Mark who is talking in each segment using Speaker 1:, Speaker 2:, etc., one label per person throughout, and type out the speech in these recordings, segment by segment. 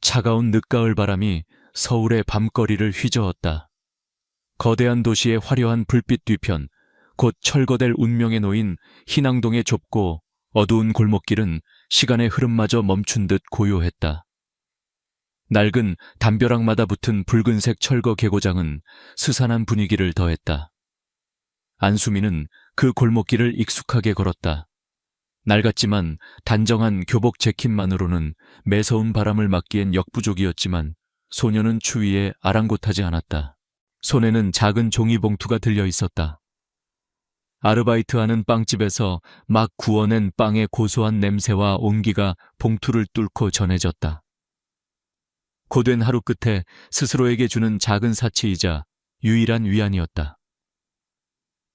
Speaker 1: 차가운 늦가을 바람이 서울의 밤거리를 휘저었다. 거대한 도시의 화려한 불빛 뒤편, 곧 철거될 운명에 놓인 희낭동의 좁고 어두운 골목길은 시간의 흐름마저 멈춘 듯 고요했다. 낡은 담벼락마다 붙은 붉은색 철거 개고장은 스산한 분위기를 더했다. 안수미는 그 골목길을 익숙하게 걸었다. 낡았지만 단정한 교복 재킷만으로는 매서운 바람을 막기엔 역부족이었지만 소녀는 추위에 아랑곳하지 않았다. 손에는 작은 종이봉투가 들려 있었다. 아르바이트하는 빵집에서 막 구워낸 빵의 고소한 냄새와 온기가 봉투를 뚫고 전해졌다. 고된 하루 끝에 스스로에게 주는 작은 사치이자 유일한 위안이었다.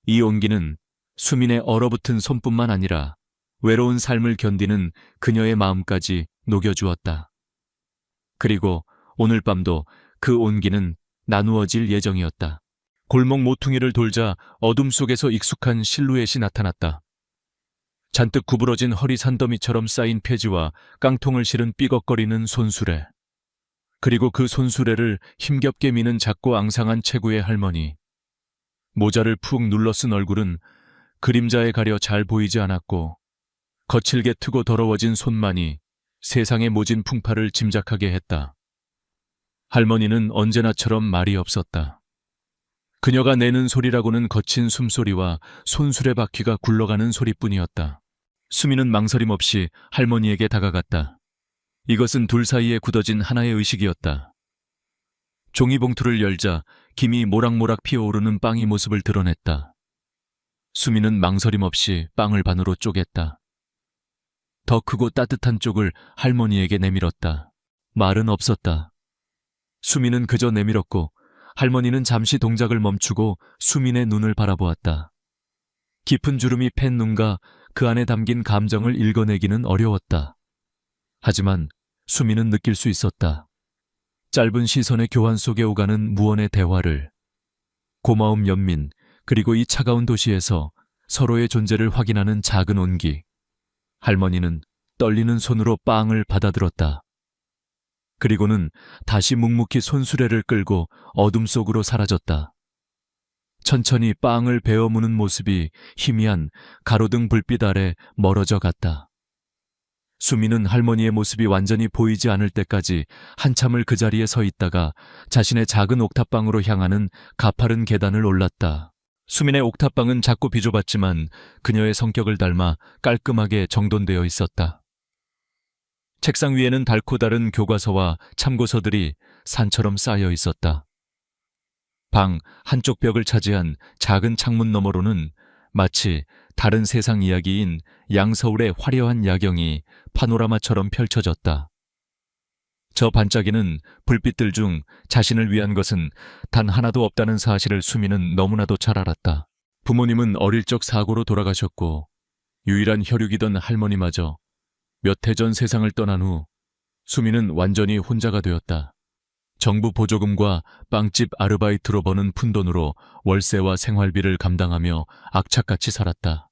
Speaker 1: 이 온기는 수민의 얼어붙은 손뿐만 아니라 외로운 삶을 견디는 그녀의 마음까지 녹여주었다. 그리고 오늘 밤도 그 온기는 나누어질 예정이었다. 골목 모퉁이를 돌자 어둠 속에서 익숙한 실루엣이 나타났다. 잔뜩 구부러진 허리 산더미처럼 쌓인 폐지와 깡통을 실은 삐걱거리는 손수레. 그리고 그 손수레를 힘겹게 미는 작고 앙상한 체구의 할머니. 모자를 푹 눌러쓴 얼굴은 그림자에 가려 잘 보이지 않았고 거칠게 트고 더러워진 손만이 세상의 모진 풍파를 짐작하게 했다. 할머니는 언제나처럼 말이 없었다. 그녀가 내는 소리라고는 거친 숨소리와 손수레 바퀴가 굴러가는 소리뿐이었다. 수미는 망설임 없이 할머니에게 다가갔다. 이것은 둘 사이에 굳어진 하나의 의식이었다. 종이봉투를 열자 김이 모락모락 피어오르는 빵의 모습을 드러냈다. 수미는 망설임 없이 빵을 반으로 쪼갰다. 더 크고 따뜻한 쪽을 할머니에게 내밀었다. 말은 없었다. 수미는 그저 내밀었고 할머니는 잠시 동작을 멈추고 수민의 눈을 바라보았다. 깊은 주름이 팬 눈과 그 안에 담긴 감정을 읽어내기는 어려웠다. 하지만 수민은 느낄 수 있었다. 짧은 시선의 교환 속에 오가는 무언의 대화를. 고마움 연민, 그리고 이 차가운 도시에서 서로의 존재를 확인하는 작은 온기. 할머니는 떨리는 손으로 빵을 받아들었다. 그리고는 다시 묵묵히 손수레를 끌고 어둠 속으로 사라졌다. 천천히 빵을 베어 무는 모습이 희미한 가로등 불빛 아래 멀어져 갔다. 수미는 할머니의 모습이 완전히 보이지 않을 때까지 한참을 그 자리에 서 있다가 자신의 작은 옥탑방으로 향하는 가파른 계단을 올랐다. 수민의 옥탑방은 작고 비좁았지만 그녀의 성격을 닮아 깔끔하게 정돈되어 있었다. 책상 위에는 달고 다른 교과서와 참고서들이 산처럼 쌓여 있었다. 방 한쪽 벽을 차지한 작은 창문 너머로는 마치 다른 세상 이야기인 양서울의 화려한 야경이 파노라마처럼 펼쳐졌다. 저 반짝이는 불빛들 중 자신을 위한 것은 단 하나도 없다는 사실을 수미는 너무나도 잘 알았다. 부모님은 어릴 적 사고로 돌아가셨고 유일한 혈육이던 할머니마저 몇 해 전 세상을 떠난 후 수미는 완전히 혼자가 되었다. 정부 보조금과 빵집 아르바이트로 버는 푼돈으로 월세와 생활비를 감당하며 악착같이 살았다.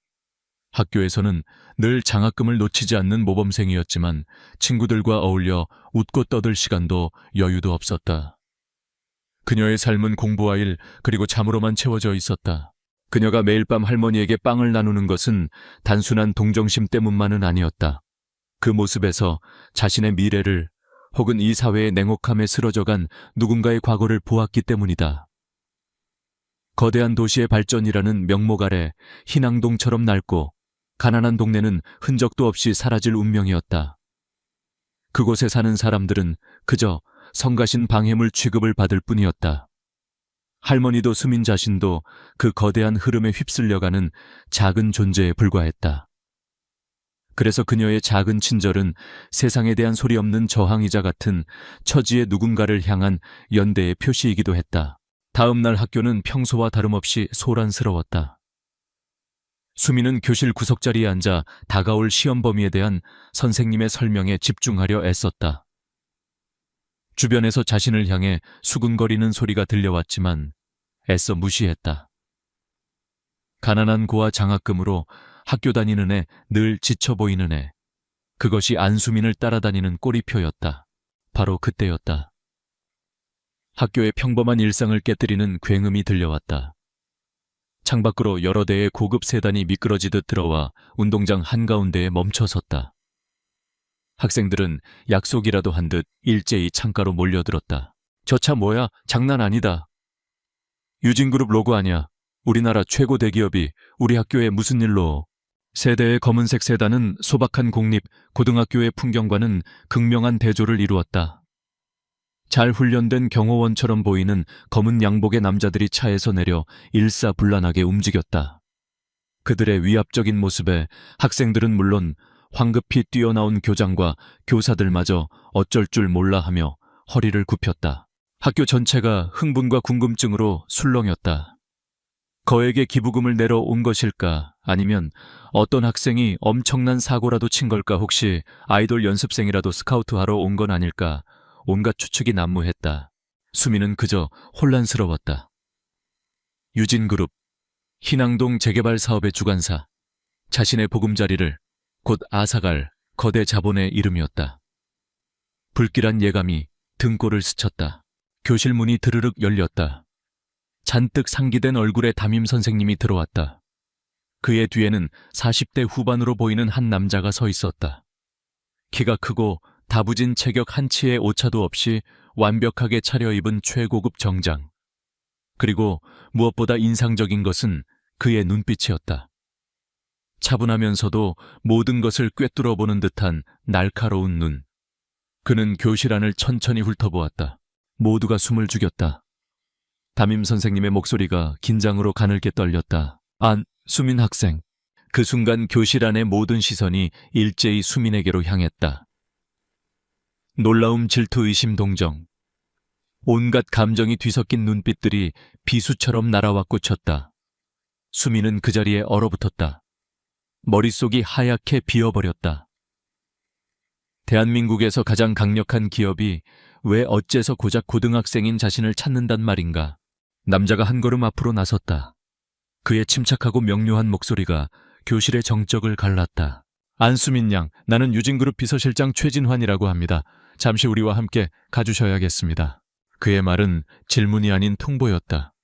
Speaker 1: 학교에서는 늘 장학금을 놓치지 않는 모범생이었지만 친구들과 어울려 웃고 떠들 시간도 여유도 없었다. 그녀의 삶은 공부와 일 그리고 잠으로만 채워져 있었다. 그녀가 매일 밤 할머니에게 빵을 나누는 것은 단순한 동정심 때문만은 아니었다. 그 모습에서 자신의 미래를 혹은 이 사회의 냉혹함에 쓰러져간 누군가의 과거를 보았기 때문이다. 거대한 도시의 발전이라는 명목 아래 희낭동처럼 낡고 가난한 동네는 흔적도 없이 사라질 운명이었다. 그곳에 사는 사람들은 그저 성가신 방해물 취급을 받을 뿐이었다. 할머니도 수민 자신도 그 거대한 흐름에 휩쓸려가는 작은 존재에 불과했다. 그래서 그녀의 작은 친절은 세상에 대한 소리 없는 저항이자 같은 처지의 누군가를 향한 연대의 표시이기도 했다. 다음 날 학교는 평소와 다름없이 소란스러웠다. 수미는 교실 구석자리에 앉아 다가올 시험 범위에 대한 선생님의 설명에 집중하려 애썼다. 주변에서 자신을 향해 수근거리는 소리가 들려왔지만 애써 무시했다. 가난한 고아 장학금으로 학교 다니는 애 늘 지쳐 보이는 애. 그것이 안수민을 따라다니는 꼬리표였다. 바로 그때였다. 학교의 평범한 일상을 깨뜨리는 굉음이 들려왔다. 창밖으로 여러 대의 고급 세단이 미끄러지듯 들어와 운동장 한가운데에 멈춰섰다. 학생들은 약속이라도 한 듯 일제히 창가로 몰려들었다. 저 차 뭐야? 장난 아니다. 유진그룹 로고 아니야. 우리나라 최고 대기업이 우리 학교에 무슨 일로. 세대의 검은색 세단은 소박한 공립 고등학교의 풍경과는 극명한 대조를 이루었다. 잘 훈련된 경호원처럼 보이는 검은 양복의 남자들이 차에서 내려 일사불란하게 움직였다. 그들의 위압적인 모습에 학생들은 물론 황급히 뛰어나온 교장과 교사들마저 어쩔 줄 몰라 하며 허리를 굽혔다. 학교 전체가 흥분과 궁금증으로 술렁였다. 거액의 기부금을 내러 온 것일까? 아니면 어떤 학생이 엄청난 사고라도 친 걸까? 혹시 아이돌 연습생이라도 스카우트하러 온 건 아닐까? 온갖 추측이 난무했다. 수미는 그저 혼란스러웠다. 유진그룹, 희낭동 재개발 사업의 주관사, 자신의 보금자리를 곧 앗아갈 거대 자본의 이름이었다. 불길한 예감이 등골을 스쳤다. 교실 문이 드르륵 열렸다. 잔뜩 상기된 얼굴에 담임 선생님이 들어왔다. 그의 뒤에는 40대 후반으로 보이는 한 남자가 서 있었다. 키가 크고 다부진 체격 한치의 오차도 없이 완벽하게 차려입은 최고급 정장. 그리고 무엇보다 인상적인 것은 그의 눈빛이었다. 차분하면서도 모든 것을 꿰뚫어보는 듯한 날카로운 눈. 그는 교실 안을 천천히 훑어보았다. 모두가 숨을 죽였다. 담임 선생님의 목소리가 긴장으로 가늘게 떨렸다. 수민 학생. 그 순간 교실 안의 모든 시선이 일제히 수민에게로 향했다. 놀라움, 질투, 의심, 동정. 온갖 감정이 뒤섞인 눈빛들이 비수처럼 날아와 꽂혔다. 수민은 그 자리에 얼어붙었다. 머릿속이 하얗게 비어버렸다. 대한민국에서 가장 강력한 기업이 왜 어째서 고작 고등학생인 자신을 찾는단 말인가. 남자가 한 걸음 앞으로 나섰다. 그의 침착하고 명료한 목소리가 교실의 정적을 갈랐다. 안수민 양, 나는 유진그룹 비서실장 최진환이라고 합니다. 잠시 우리와 함께 가주셔야겠습니다. 그의 말은 질문이 아닌 통보였다.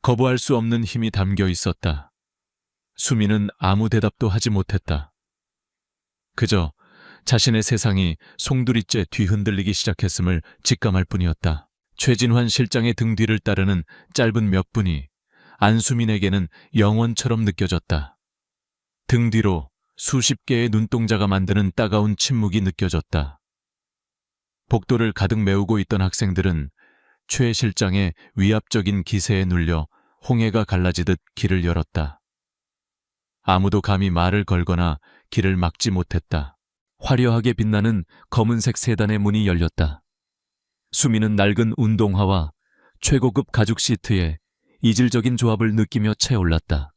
Speaker 1: 거부할 수 없는 힘이 담겨 있었다. 수미는 아무 대답도 하지 못했다. 그저 자신의 세상이 송두리째 뒤흔들리기 시작했음을 직감할 뿐이었다. 최진환 실장의 등 뒤를 따르는 짧은 몇 분이 안수민에게는 영원처럼 느껴졌다. 등 뒤로 수십 개의 눈동자가 만드는 따가운 침묵이 느껴졌다. 복도를 가득 메우고 있던 학생들은 최 실장의 위압적인 기세에 눌려 홍해가 갈라지듯 길을 열었다. 아무도 감히 말을 걸거나 길을 막지 못했다. 화려하게 빛나는 검은색 세단의 문이 열렸다. 수미는 낡은 운동화와 최고급 가죽 시트에 이질적인 조합을 느끼며 채올랐다.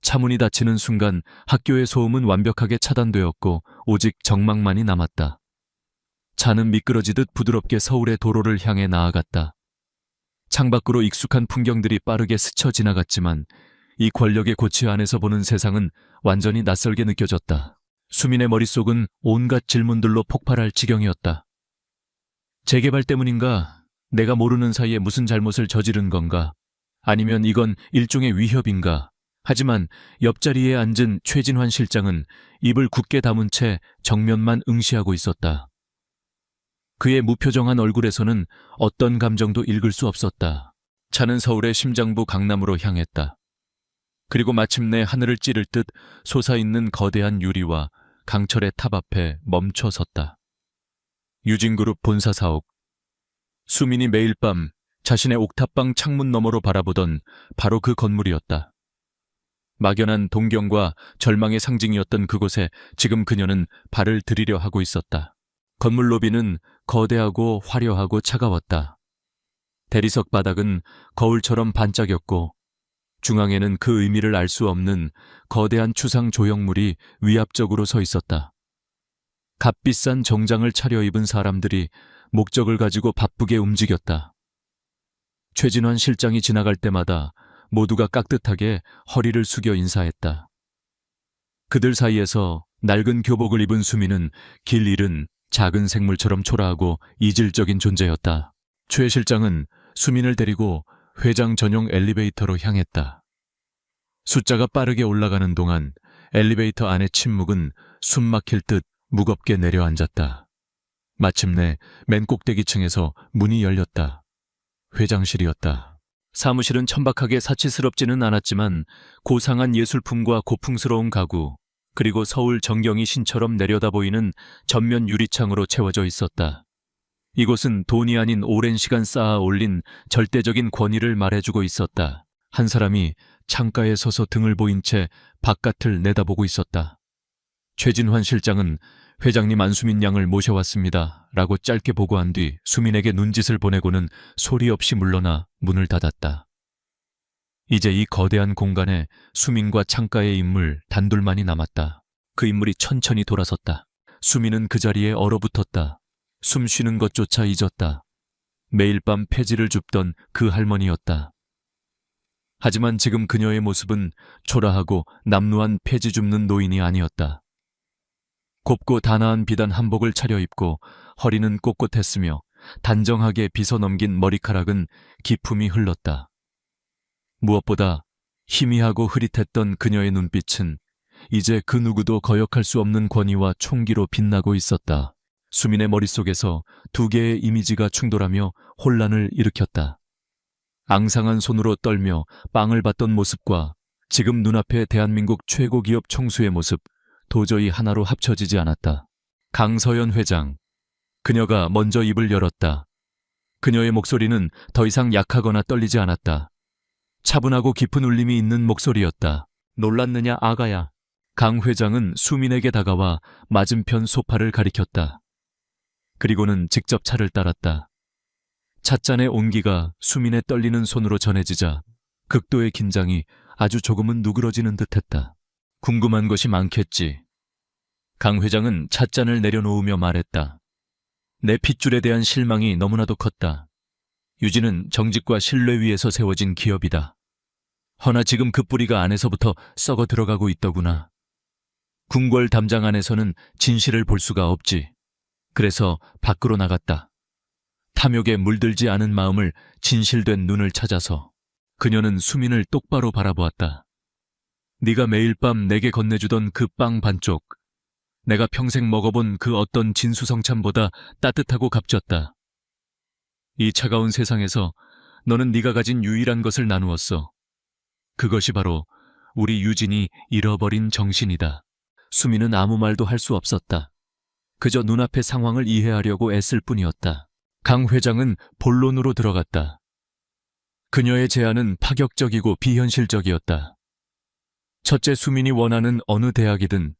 Speaker 1: 차문이 닫히는 순간 학교의 소음은 완벽하게 차단되었고 오직 정막만이 남았다. 차는 미끄러지듯 부드럽게 서울의 도로를 향해 나아갔다. 창밖으로 익숙한 풍경들이 빠르게 스쳐 지나갔지만 이 권력의 고치 안에서 보는 세상은 완전히 낯설게 느껴졌다. 수민의 머릿속은 온갖 질문들로 폭발할 지경이었다. 재개발 때문인가? 내가 모르는 사이에 무슨 잘못을 저지른 건가? 아니면 이건 일종의 위협인가? 하지만 옆자리에 앉은 최진환 실장은 입을 굳게 다문 채 정면만 응시하고 있었다. 그의 무표정한 얼굴에서는 어떤 감정도 읽을 수 없었다. 차는 서울의 심장부 강남으로 향했다. 그리고 마침내 하늘을 찌를 듯 솟아있는 거대한 유리와 강철의 탑 앞에 멈춰 섰다. 유진그룹 본사 사옥. 수민이 매일 밤 자신의 옥탑방 창문 너머로 바라보던 바로 그 건물이었다. 막연한 동경과 절망의 상징이었던 그곳에 지금 그녀는 발을 들이려 하고 있었다. 건물 로비는 거대하고 화려하고 차가웠다. 대리석 바닥은 거울처럼 반짝였고 중앙에는 그 의미를 알 수 없는 거대한 추상 조형물이 위압적으로 서 있었다. 값비싼 정장을 차려입은 사람들이 목적을 가지고 바쁘게 움직였다. 최진환 실장이 지나갈 때마다 모두가 깍듯하게 허리를 숙여 인사했다. 그들 사이에서 낡은 교복을 입은 수미는 길 잃은 작은 생물처럼 초라하고 이질적인 존재였다. 최 실장은 수민을 데리고 회장 전용 엘리베이터로 향했다. 숫자가 빠르게 올라가는 동안 엘리베이터 안의 침묵은 숨 막힐 듯 무겁게 내려앉았다. 마침내 맨 꼭대기층에서 문이 열렸다. 회장실이었다. 사무실은 천박하게 사치스럽지는 않았지만 고상한 예술품과 고풍스러운 가구, 그리고 서울 정경이 신처럼 내려다 보이는 전면 유리창으로 채워져 있었다. 이곳은 돈이 아닌 오랜 시간 쌓아 올린 절대적인 권위를 말해주고 있었다. 한 사람이 창가에 서서 등을 보인 채 바깥을 내다보고 있었다. 최진환 실장은 회장님 안수민 양을 모셔왔습니다. 라고 짧게 보고한 뒤 수민에게 눈짓을 보내고는 소리 없이 물러나 문을 닫았다. 이제 이 거대한 공간에 수민과 창가의 인물 단둘만이 남았다. 그 인물이 천천히 돌아섰다. 수민은 그 자리에 얼어붙었다. 숨 쉬는 것조차 잊었다. 매일 밤 폐지를 줍던 그 할머니였다. 하지만 지금 그녀의 모습은 초라하고 남루한 폐지 줍는 노인이 아니었다. 곱고 단아한 비단 한복을 차려입고 허리는 꼿꼿했으며 단정하게 빗어넘긴 머리카락은 기품이 흘렀다. 무엇보다 희미하고 흐릿했던 그녀의 눈빛은 이제 그 누구도 거역할 수 없는 권위와 총기로 빛나고 있었다. 수민의 머릿속에서 두 개의 이미지가 충돌하며 혼란을 일으켰다. 앙상한 손으로 떨며 빵을 받던 모습과 지금 눈앞의 대한민국 최고 기업 총수의 모습, 도저히 하나로 합쳐지지 않았다. 강서연 회장. 그녀가 먼저 입을 열었다. 그녀의 목소리는 더 이상 약하거나 떨리지 않았다. 차분하고 깊은 울림이 있는 목소리였다. 놀랐느냐 아가야. 강 회장은 수민에게 다가와 맞은편 소파를 가리켰다. 그리고는 직접 차를 따랐다. 찻잔의 온기가 수민의 떨리는 손으로 전해지자 극도의 긴장이 아주 조금은 누그러지는 듯했다. 궁금한 것이 많겠지. 강 회장은 찻잔을 내려놓으며 말했다. 내 핏줄에 대한 실망이 너무나도 컸다. 유진은 정직과 신뢰 위에서 세워진 기업이다. 허나 지금 그 뿌리가 안에서부터 썩어 들어가고 있더구나. 궁궐 담장 안에서는 진실을 볼 수가 없지. 그래서 밖으로 나갔다. 탐욕에 물들지 않은 마음을 진실된 눈을 찾아서. 그녀는 수민을 똑바로 바라보았다. 네가 매일 밤 내게 건네주던 그 빵 반쪽, 내가 평생 먹어본 그 어떤 진수성찬보다 따뜻하고 값졌다. 이 차가운 세상에서 너는 네가 가진 유일한 것을 나누었어. 그것이 바로 우리 유진이 잃어버린 정신이다. 수민은 아무 말도 할 수 없었다. 그저 눈앞의 상황을 이해하려고 애쓸 뿐이었다. 강 회장은 본론으로 들어갔다. 그녀의 제안은 파격적이고 비현실적이었다. 첫째, 수민이 원하는 어느 대학이든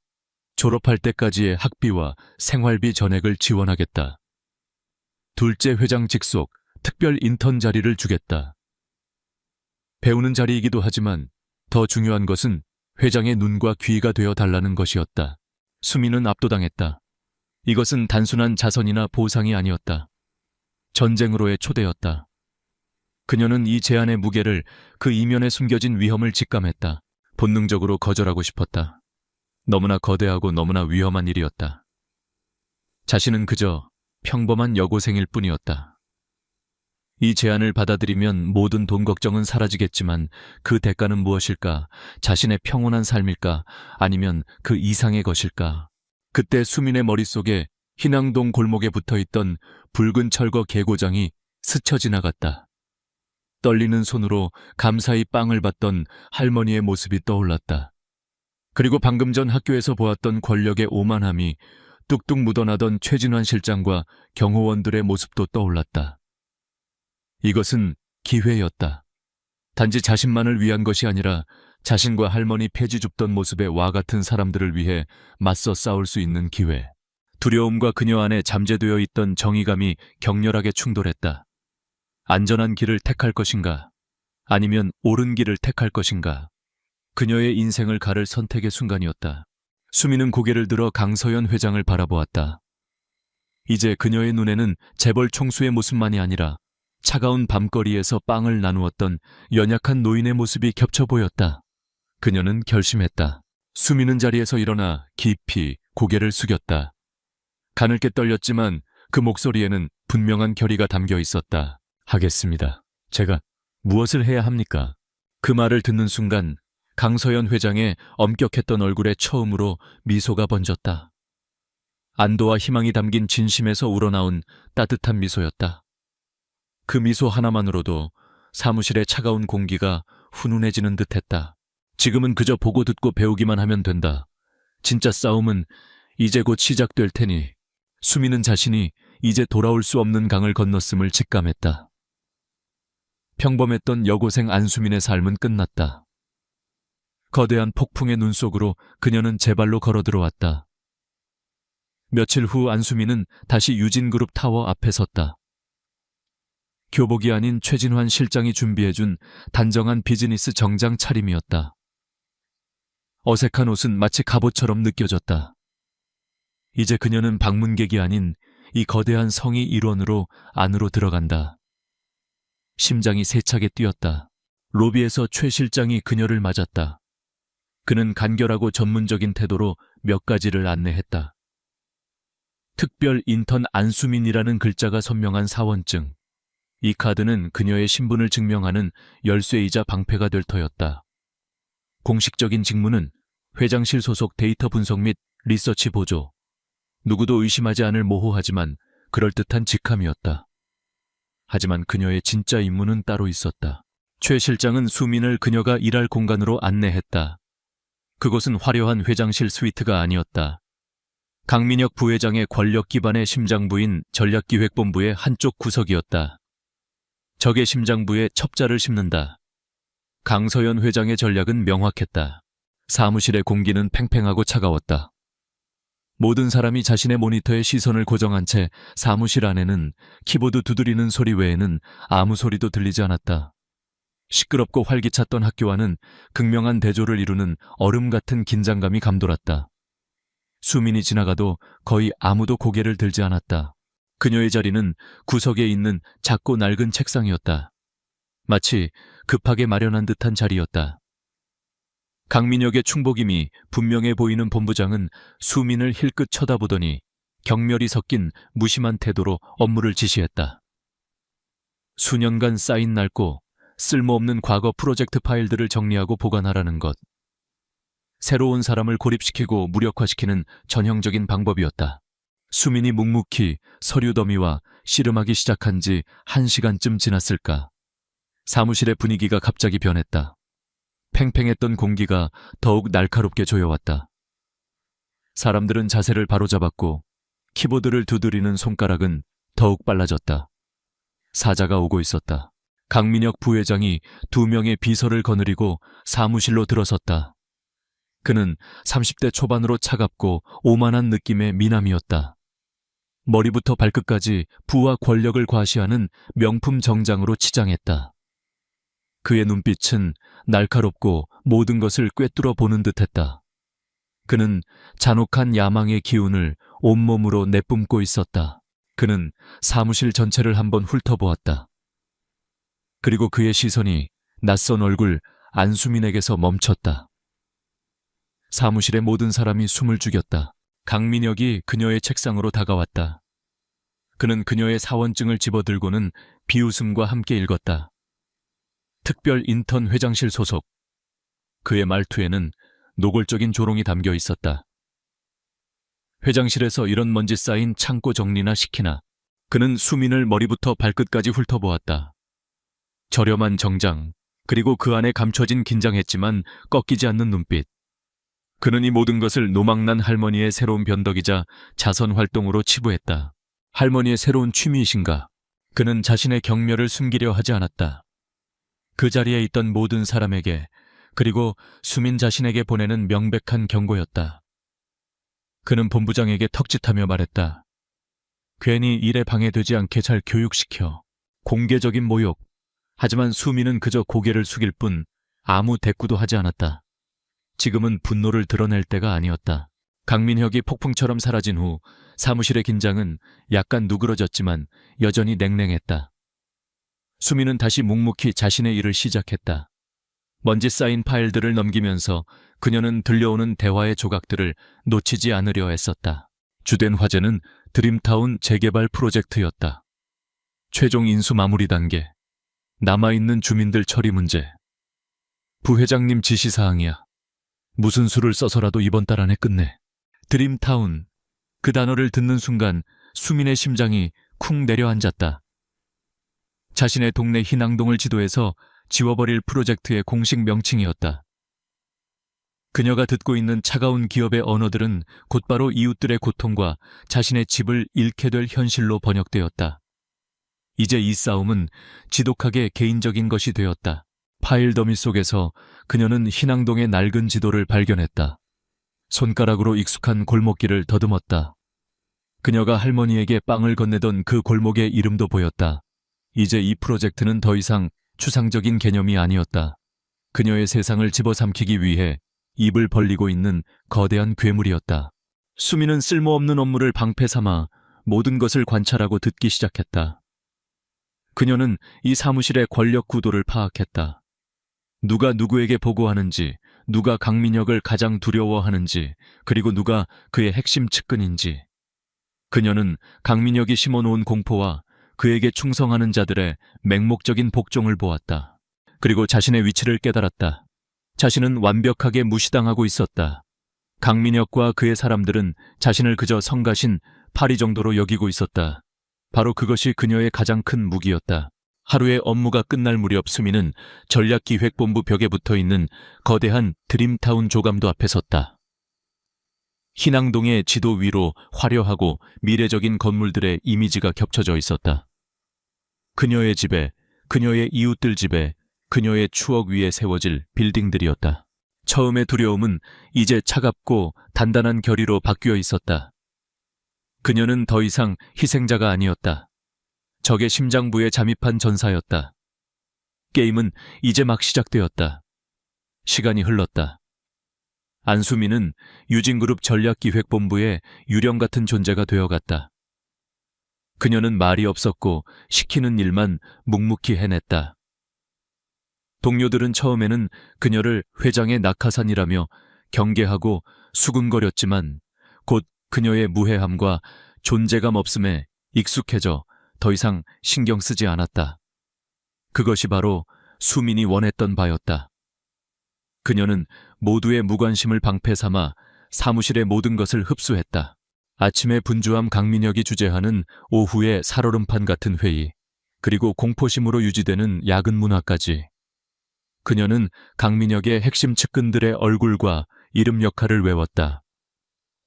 Speaker 1: 졸업할 때까지의 학비와 생활비 전액을 지원하겠다. 둘째, 회장 직속 특별 인턴 자리를 주겠다. 배우는 자리이기도 하지만 더 중요한 것은 회장의 눈과 귀가 되어 달라는 것이었다. 수민은 압도당했다. 이것은 단순한 자선이나 보상이 아니었다. 전쟁으로의 초대였다. 그녀는 이 제안의 무게를, 그 이면에 숨겨진 위험을 직감했다. 본능적으로 거절하고 싶었다. 너무나 거대하고 너무나 위험한 일이었다. 자신은 그저 평범한 여고생일 뿐이었다. 이 제안을 받아들이면 모든 돈 걱정은 사라지겠지만 그 대가는 무엇일까? 자신의 평온한 삶일까? 아니면 그 이상의 것일까? 그때 수민의 머릿속에 hinang동 골목에 붙어있던 붉은 철거 개고장이 스쳐 지나갔다. 떨리는 손으로 감사히 빵을 받던 할머니의 모습이 떠올랐다. 그리고 방금 전 학교에서 보았던 권력의 오만함이 뚝뚝 묻어나던 최진환 실장과 경호원들의 모습도 떠올랐다. 이것은 기회였다. 단지 자신만을 위한 것이 아니라 자신과 할머니 폐지 줍던 모습의 와 같은 사람들을 위해 맞서 싸울 수 있는 기회. 두려움과 그녀 안에 잠재되어 있던 정의감이 격렬하게 충돌했다. 안전한 길을 택할 것인가? 아니면 옳은 길을 택할 것인가? 그녀의 인생을 가를 선택의 순간이었다. 수민은 고개를 들어 강서연 회장을 바라보았다. 이제 그녀의 눈에는 재벌 총수의 모습만이 아니라 차가운 밤거리에서 빵을 나누었던 연약한 노인의 모습이 겹쳐 보였다. 그녀는 결심했다. 수민은 자리에서 일어나 깊이 고개를 숙였다. 가늘게 떨렸지만 그 목소리에는 분명한 결의가 담겨 있었다. 하겠습니다. 제가 무엇을 해야 합니까? 그 말을 듣는 순간 강서연 회장의 엄격했던 얼굴에 처음으로 미소가 번졌다. 안도와 희망이 담긴 진심에서 우러나온 따뜻한 미소였다. 그 미소 하나만으로도 사무실의 차가운 공기가 훈훈해지는 듯했다. 지금은 그저 보고 듣고 배우기만 하면 된다. 진짜 싸움은 이제 곧 시작될 테니 수미는 자신이 이제 돌아올 수 없는 강을 건넜음을 직감했다. 평범했던 여고생 안수민의 삶은 끝났다. 거대한 폭풍의 눈 속으로 그녀는 제발로 걸어 들어왔다. 며칠 후 안수민은 다시 유진그룹 타워 앞에 섰다. 교복이 아닌 최진환 실장이 준비해준 단정한 비즈니스 정장 차림이었다. 어색한 옷은 마치 갑옷처럼 느껴졌다. 이제 그녀는 방문객이 아닌 이 거대한 성의 일원으로 안으로 들어간다. 심장이 세차게 뛰었다. 로비에서 최 실장이 그녀를 맞았다. 그는 간결하고 전문적인 태도로 몇 가지를 안내했다. 특별 인턴 안수민이라는 글자가 선명한 사원증. 이 카드는 그녀의 신분을 증명하는 열쇠이자 방패가 될 터였다. 공식적인 직무는 회장실 소속 데이터 분석 및 리서치 보조. 누구도 의심하지 않을 모호하지만 그럴듯한 직함이었다. 하지만 그녀의 진짜 임무는 따로 있었다. 최 실장은 수민을 그녀가 일할 공간으로 안내했다. 그곳은 화려한 회장실 스위트가 아니었다. 강민혁 부회장의 권력 기반의 심장부인 전략기획본부의 한쪽 구석이었다. 적의 심장부에 첩자를 심는다. 강서연 회장의 전략은 명확했다. 사무실의 공기는 팽팽하고 차가웠다. 모든 사람이 자신의 모니터에 시선을 고정한 채 사무실 안에는 키보드 두드리는 소리 외에는 아무 소리도 들리지 않았다. 시끄럽고 활기찼던 학교와는 극명한 대조를 이루는 얼음 같은 긴장감이 감돌았다. 수민이 지나가도 거의 아무도 고개를 들지 않았다. 그녀의 자리는 구석에 있는 작고 낡은 책상이었다. 마치 급하게 마련한 듯한 자리였다. 강민혁의 충복임이 분명해 보이는 본부장은 수민을 힐끗 쳐다보더니 경멸이 섞인 무심한 태도로 업무를 지시했다. 수년간 쌓인 낡고 쓸모없는 과거 프로젝트 파일들을 정리하고 보관하라는 것. 새로운 사람을 고립시키고 무력화시키는 전형적인 방법이었다. 수민이 묵묵히 서류 더미와 씨름하기 시작한 지 1시간쯤 지났을까. 사무실의 분위기가 갑자기 변했다. 팽팽했던 공기가 더욱 날카롭게 조여왔다. 사람들은 자세를 바로잡았고 키보드를 두드리는 손가락은 더욱 빨라졌다. 사자가 오고 있었다. 강민혁 부회장이 2명의 비서를 거느리고 사무실로 들어섰다. 그는 30대 초반으로 차갑고 오만한 느낌의 미남이었다. 머리부터 발끝까지 부와 권력을 과시하는 명품 정장으로 치장했다. 그의 눈빛은 날카롭고 모든 것을 꿰뚫어 보는 듯했다. 그는 잔혹한 야망의 기운을 온몸으로 내뿜고 있었다. 그는 사무실 전체를 한번 훑어보았다. 그리고 그의 시선이 낯선 얼굴 안수민에게서 멈췄다. 사무실의 모든 사람이 숨을 죽였다. 강민혁이 그녀의 책상으로 다가왔다. 그는 그녀의 사원증을 집어들고는 비웃음과 함께 읽었다. 특별 인턴 회장실 소속. 그의 말투에는 노골적인 조롱이 담겨 있었다. 회장실에서 이런 먼지 쌓인 창고 정리나 시키나. 그는 수민을 머리부터 발끝까지 훑어보았다. 저렴한 정장, 그리고 그 안에 감춰진 긴장했지만 꺾이지 않는 눈빛. 그는 이 모든 것을 노망난 할머니의 새로운 변덕이자 자선 활동으로 치부했다. 할머니의 새로운 취미이신가? 그는 자신의 경멸을 숨기려 하지 않았다. 그 자리에 있던 모든 사람에게, 그리고 수민 자신에게 보내는 명백한 경고였다. 그는 본부장에게 턱짓하며 말했다. 괜히 일에 방해되지 않게 잘 교육시켜. 공개적인 모욕. 하지만 수민은 그저 고개를 숙일 뿐 아무 대꾸도 하지 않았다. 지금은 분노를 드러낼 때가 아니었다. 강민혁이 폭풍처럼 사라진 후 사무실의 긴장은 약간 누그러졌지만 여전히 냉랭했다. 수민은 다시 묵묵히 자신의 일을 시작했다. 먼지 쌓인 파일들을 넘기면서 그녀는 들려오는 대화의 조각들을 놓치지 않으려 애썼다. 주된 화제는 드림타운 재개발 프로젝트였다. 최종 인수 마무리 단계, 남아있는 주민들 처리 문제. 부회장님 지시사항이야. 무슨 수를 써서라도 이번 달 안에 끝내. 드림타운. 그 단어를 듣는 순간 수민의 심장이 쿵 내려앉았다. 자신의 동네 희낭동을 지도에서 지워버릴 프로젝트의 공식 명칭이었다. 그녀가 듣고 있는 차가운 기업의 언어들은 곧바로 이웃들의 고통과 자신의 집을 잃게 될 현실로 번역되었다. 이제 이 싸움은 지독하게 개인적인 것이 되었다. 파일 더미 속에서 그녀는 희낭동의 낡은 지도를 발견했다. 손가락으로 익숙한 골목길을 더듬었다. 그녀가 할머니에게 빵을 건네던 그 골목의 이름도 보였다. 이제 이 프로젝트는 더 이상 추상적인 개념이 아니었다. 그녀의 세상을 집어삼키기 위해 입을 벌리고 있는 거대한 괴물이었다. 수미는 쓸모없는 업무를 방패 삼아 모든 것을 관찰하고 듣기 시작했다. 그녀는 이 사무실의 권력 구도를 파악했다. 누가 누구에게 보고하는지, 누가 강민혁을 가장 두려워하는지, 그리고 누가 그의 핵심 측근인지. 그녀는 강민혁이 심어놓은 공포와 그에게 충성하는 자들의 맹목적인 복종을 보았다. 그리고 자신의 위치를 깨달았다. 자신은 완벽하게 무시당하고 있었다. 강민혁과 그의 사람들은 자신을 그저 성가신 파리 정도로 여기고 있었다. 바로 그것이 그녀의 가장 큰 무기였다. 하루의 업무가 끝날 무렵 수미는 전략기획본부 벽에 붙어있는 거대한 드림타운 조감도 앞에 섰다. 희낭동의 지도 위로 화려하고 미래적인 건물들의 이미지가 겹쳐져 있었다. 그녀의 집에, 그녀의 이웃들 집에, 그녀의 추억 위에 세워질 빌딩들이었다. 처음의 두려움은 이제 차갑고 단단한 결의로 바뀌어 있었다. 그녀는 더 이상 희생자가 아니었다. 적의 심장부에 잠입한 전사였다. 게임은 이제 막 시작되었다. 시간이 흘렀다. 안수미는 유진그룹 전략기획본부의 유령 같은 존재가 되어갔다. 그녀는 말이 없었고 시키는 일만 묵묵히 해냈다. 동료들은 처음에는 그녀를 회장의 낙하산이라며 경계하고 수군거렸지만 곧 그녀의 무해함과 존재감 없음에 익숙해져 더 이상 신경 쓰지 않았다. 그것이 바로 수민이 원했던 바였다. 그녀는 모두의 무관심을 방패 삼아 사무실의 모든 것을 흡수했다. 아침에 분주함 강민혁이 주재하는 오후의 살얼음판 같은 회의, 그리고 공포심으로 유지되는 야근 문화까지. 그녀는 강민혁의 핵심 측근들의 얼굴과 이름 역할을 외웠다.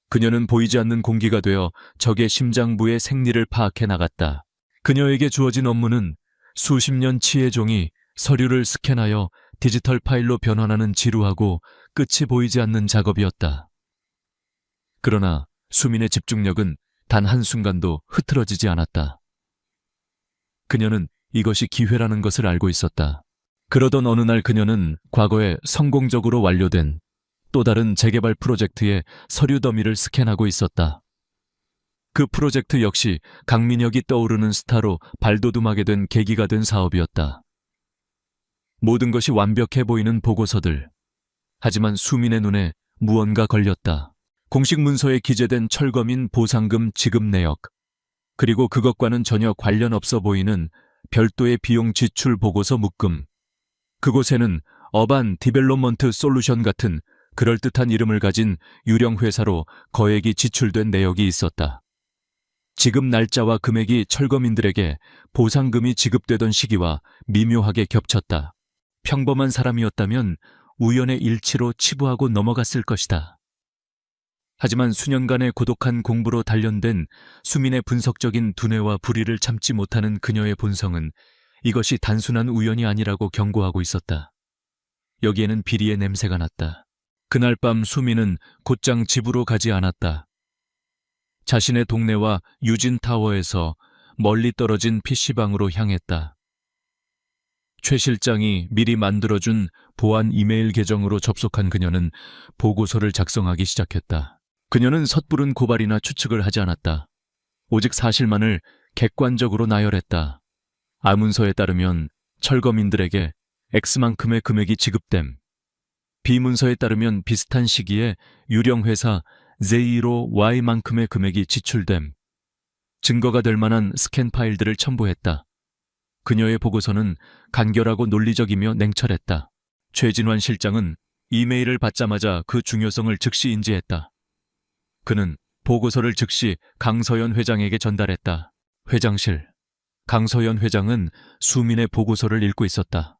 Speaker 1: 그녀는 보이지 않는 공기가 되어 적의 심장부의 생리를 파악해 나갔다. 그녀에게 주어진 업무는 수십 년 치의 종이 서류를 스캔하여 디지털 파일로 변환하는 지루하고 끝이 보이지 않는 작업이었다. 그러나 수민의 집중력은 단 한순간도 흐트러지지 않았다. 그녀는 이것이 기회라는 것을 알고 있었다. 그러던 어느 날 그녀는 과거에 성공적으로 완료된 또 다른 재개발 프로젝트의 서류 더미를 스캔하고 있었다. 그 프로젝트 역시 강민혁이 떠오르는 스타로 발돋움하게 된 계기가 된 사업이었다. 모든 것이 완벽해 보이는 보고서들. 하지만 수민의 눈에 무언가 걸렸다. 공식 문서에 기재된 철거민 보상금 지급 내역, 그리고 그것과는 전혀 관련 없어 보이는 별도의 비용 지출 보고서 묶음. 그곳에는 어반 디벨롭먼트 솔루션 같은 그럴듯한 이름을 가진 유령 회사로 거액이 지출된 내역이 있었다. 지급 날짜와 금액이 철거민들에게 보상금이 지급되던 시기와 미묘하게 겹쳤다. 평범한 사람이었다면 우연의 일치로 치부하고 넘어갔을 것이다. 하지만 수년간의 고독한 공부로 단련된 수민의 분석적인 두뇌와 불의를 참지 못하는 그녀의 본성은 이것이 단순한 우연이 아니라고 경고하고 있었다. 여기에는 비리의 냄새가 났다. 그날 밤 수민은 곧장 집으로 가지 않았다. 자신의 동네와 유진타워에서 멀리 떨어진 PC방으로 향했다. 최 실장이 미리 만들어준 보안 이메일 계정으로 접속한 그녀는 보고서를 작성하기 시작했다. 그녀는 섣부른 고발이나 추측을 하지 않았다. 오직 사실만을 객관적으로 나열했다. 아문서에 따르면 철거민들에게 X만큼의 금액이 지급됨. B문서에 따르면 비슷한 시기에 유령회사 Z로 Y만큼의 금액이 지출됨. 증거가 될 만한 스캔 파일들을 첨부했다. 그녀의 보고서는 간결하고 논리적이며 냉철했다. 최진환 실장은 이메일을 받자마자 그 중요성을 즉시 인지했다. 그는 보고서를 즉시 강서연 회장에게 전달했다. 회장실. 강서연 회장은 수민의 보고서를 읽고 있었다.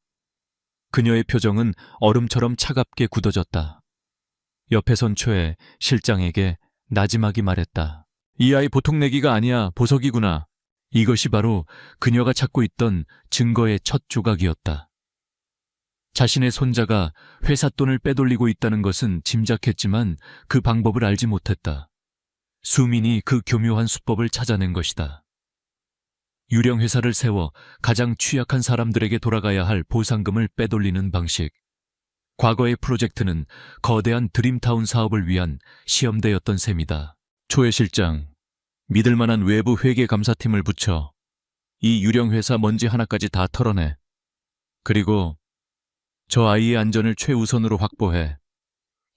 Speaker 1: 그녀의 표정은 얼음처럼 차갑게 굳어졌다. 옆에 선 최 실장에게 나지막이 말했다. 이 아이 보통 내기가 아니야, 보석이구나. 이것이 바로 그녀가 찾고 있던 증거의 첫 조각이었다. 자신의 손자가 회사 돈을 빼돌리고 있다는 것은 짐작했지만 그 방법을 알지 못했다. 수민이 그 교묘한 수법을 찾아낸 것이다. 유령 회사를 세워 가장 취약한 사람들에게 돌아가야 할 보상금을 빼돌리는 방식. 과거의 프로젝트는 거대한 드림타운 사업을 위한 시험대였던 셈이다. 초회 실장, 믿을 만한 외부 회계감사팀을 붙여 이 유령 회사 먼지 하나까지 다 털어내. 그리고 저 아이의 안전을 최우선으로 확보해.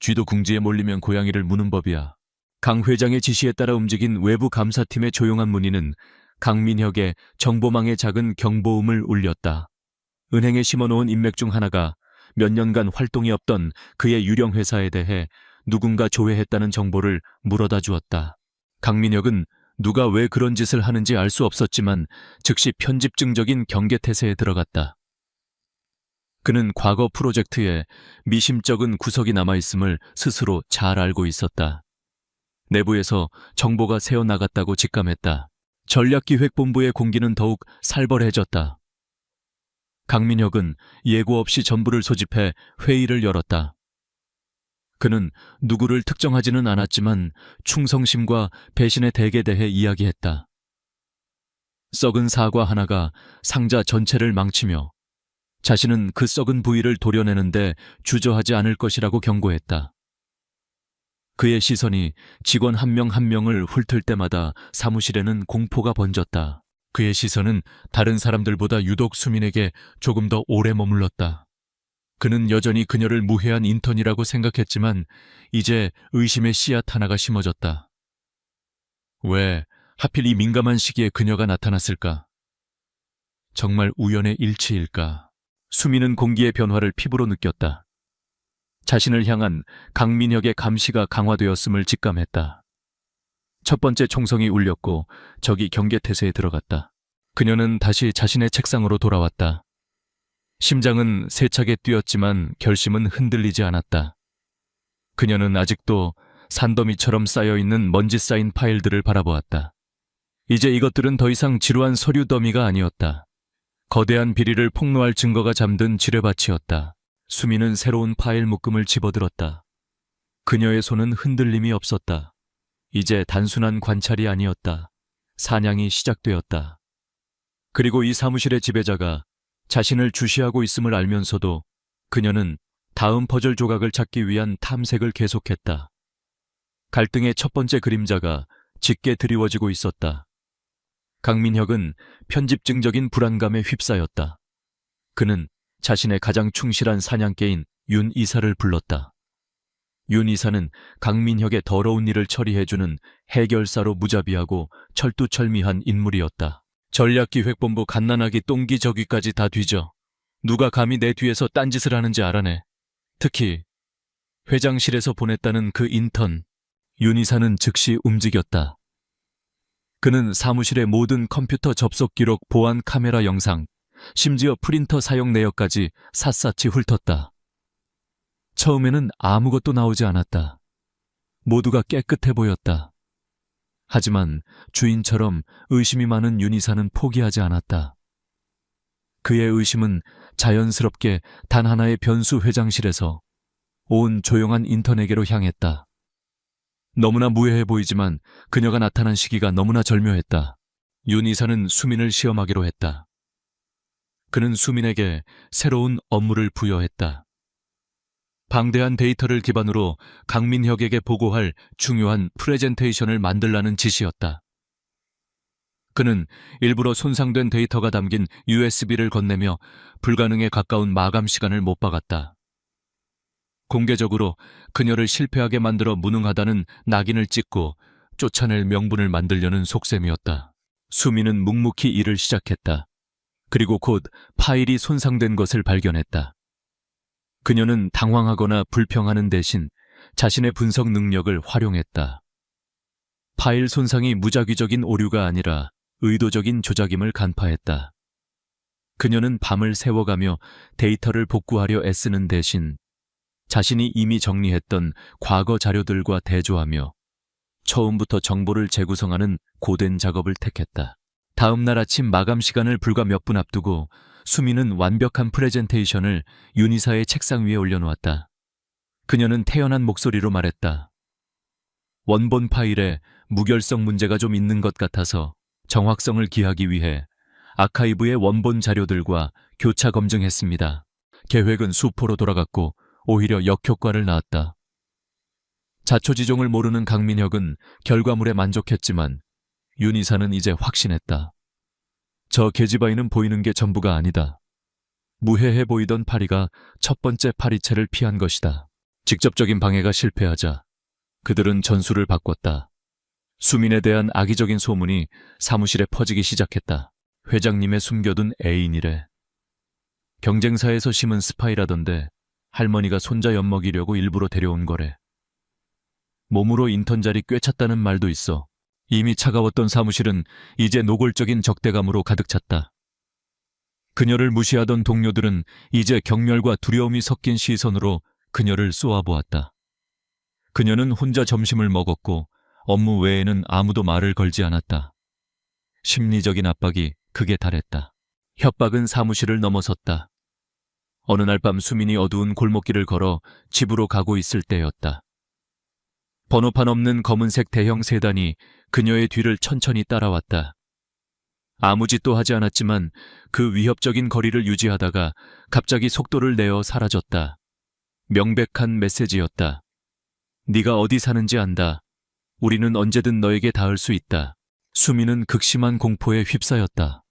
Speaker 1: 쥐도 궁지에 몰리면 고양이를 무는 법이야. 강 회장의 지시에 따라 움직인 외부 감사팀의 조용한 문의는 강민혁의 정보망에 작은 경보음을 울렸다. 은행에 심어놓은 인맥 중 하나가 몇 년간 활동이 없던 그의 유령 회사에 대해 누군가 조회했다는 정보를 물어다 주었다. 강민혁은 누가 왜 그런 짓을 하는지 알 수 없었지만 즉시 편집증적인 경계태세에 들어갔다. 그는 과거 프로젝트에 미심쩍은 구석이 남아있음을 스스로 잘 알고 있었다. 내부에서 정보가 새어나갔다고 직감했다. 전략기획본부의 공기는 더욱 살벌해졌다. 강민혁은 예고 없이 전부를 소집해 회의를 열었다. 그는 누구를 특정하지는 않았지만 충성심과 배신의 덱에 대해 이야기했다. 썩은 사과 하나가 상자 전체를 망치며 자신은 그 썩은 부위를 도려내는데 주저하지 않을 것이라고 경고했다. 그의 시선이 직원 한 명 한 명을 훑을 때마다 사무실에는 공포가 번졌다. 그의 시선은 다른 사람들보다 유독 수민에게 조금 더 오래 머물렀다. 그는 여전히 그녀를 무해한 인턴이라고 생각했지만 이제 의심의 씨앗 하나가 심어졌다. 왜 하필 이 민감한 시기에 그녀가 나타났을까? 정말 우연의 일치일까? 수민은 공기의 변화를 피부로 느꼈다. 자신을 향한 강민혁의 감시가 강화되었음을 직감했다. 첫 번째 총성이 울렸고 적이 경계태세에 들어갔다. 그녀는 다시 자신의 책상으로 돌아왔다. 심장은 세차게 뛰었지만 결심은 흔들리지 않았다. 그녀는 아직도 산더미처럼 쌓여있는 먼지 쌓인 파일들을 바라보았다. 이제 이것들은 더 이상 지루한 서류 더미가 아니었다. 거대한 비리를 폭로할 증거가 잠든 지뢰밭이었다. 수미는 새로운 파일 묶음을 집어들었다. 그녀의 손은 흔들림이 없었다. 이제 단순한 관찰이 아니었다. 사냥이 시작되었다. 그리고 이 사무실의 지배자가 자신을 주시하고 있음을 알면서도 그녀는 다음 퍼즐 조각을 찾기 위한 탐색을 계속했다. 갈등의 첫 번째 그림자가 짙게 드리워지고 있었다. 강민혁은 편집증적인 불안감에 휩싸였다. 그는 자신의 가장 충실한 사냥개인 윤 이사를 불렀다. 윤 이사는 강민혁의 더러운 일을 처리해주는 해결사로 무자비하고 철두철미한 인물이었다. 전략기획본부 갓난아기 똥기저귀까지 다 뒤져. 누가 감히 내 뒤에서 딴짓을 하는지 알아내. 특히 회장실에서 보냈다는 그 인턴. 윤 이사는 즉시 움직였다. 그는 사무실의 모든 컴퓨터 접속 기록, 보안 카메라 영상, 심지어 프린터 사용 내역까지 샅샅이 훑었다. 처음에는 아무것도 나오지 않았다. 모두가 깨끗해 보였다. 하지만 주인처럼 의심이 많은 윤 이사는 포기하지 않았다. 그의 의심은 자연스럽게 단 하나의 변수 회장실에서 온 조용한 인턴에게로 향했다. 너무나 무해해 보이지만 그녀가 나타난 시기가 너무나 절묘했다. 윤 이사는 수민을 시험하기로 했다. 그는 수민에게 새로운 업무를 부여했다. 방대한 데이터를 기반으로 강민혁에게 보고할 중요한 프레젠테이션을 만들라는 지시였다. 그는 일부러 손상된 데이터가 담긴 USB를 건네며 불가능에 가까운 마감 시간을 못 박았다. 공개적으로 그녀를 실패하게 만들어 무능하다는 낙인을 찍고 쫓아낼 명분을 만들려는 속셈이었다. 수미는 묵묵히 일을 시작했다. 그리고 곧 파일이 손상된 것을 발견했다. 그녀는 당황하거나 불평하는 대신 자신의 분석 능력을 활용했다. 파일 손상이 무작위적인 오류가 아니라 의도적인 조작임을 간파했다. 그녀는 밤을 새워가며 데이터를 복구하려 애쓰는 대신 자신이 이미 정리했던 과거 자료들과 대조하며 처음부터 정보를 재구성하는 고된 작업을 택했다. 다음 날 아침 마감 시간을 불과 몇 분 앞두고 수미는 완벽한 프레젠테이션을 윤이사의 책상 위에 올려놓았다. 그녀는 태연한 목소리로 말했다. 원본 파일에 무결성 문제가 좀 있는 것 같아서 정확성을 기하기 위해 아카이브의 원본 자료들과 교차 검증했습니다. 계획은 수포로 돌아갔고 오히려 역효과를 낳았다. 자초지종을 모르는 강민혁은 결과물에 만족했지만 윤이사는 이제 확신했다. 저 계집아이는 보이는 게 전부가 아니다. 무해해 보이던 파리가 첫 번째 파리채를 피한 것이다. 직접적인 방해가 실패하자 그들은 전술을 바꿨다. 수민에 대한 악의적인 소문이 사무실에 퍼지기 시작했다. 회장님의 숨겨둔 애인이래. 경쟁사에서 심은 스파이라던데 할머니가 손자 엿먹이려고 일부러 데려온 거래. 몸으로 인턴 자리 꿰찼다는 말도 있어. 이미 차가웠던 사무실은 이제 노골적인 적대감으로 가득 찼다. 그녀를 무시하던 동료들은 이제 경멸과 두려움이 섞인 시선으로 그녀를 쏘아보았다. 그녀는 혼자 점심을 먹었고 업무 외에는 아무도 말을 걸지 않았다. 심리적인 압박이 극에 달했다. 협박은 사무실을 넘어섰다. 어느 날 밤 수민이 어두운 골목길을 걸어 집으로 가고 있을 때였다. 번호판 없는 검은색 대형 세단이 그녀의 뒤를 천천히 따라왔다. 아무 짓도 하지 않았지만 그 위협적인 거리를 유지하다가 갑자기 속도를 내어 사라졌다. 명백한 메시지였다. 네가 어디 사는지 안다. 우리는 언제든 너에게 닿을 수 있다. 수미는 극심한 공포에 휩싸였다.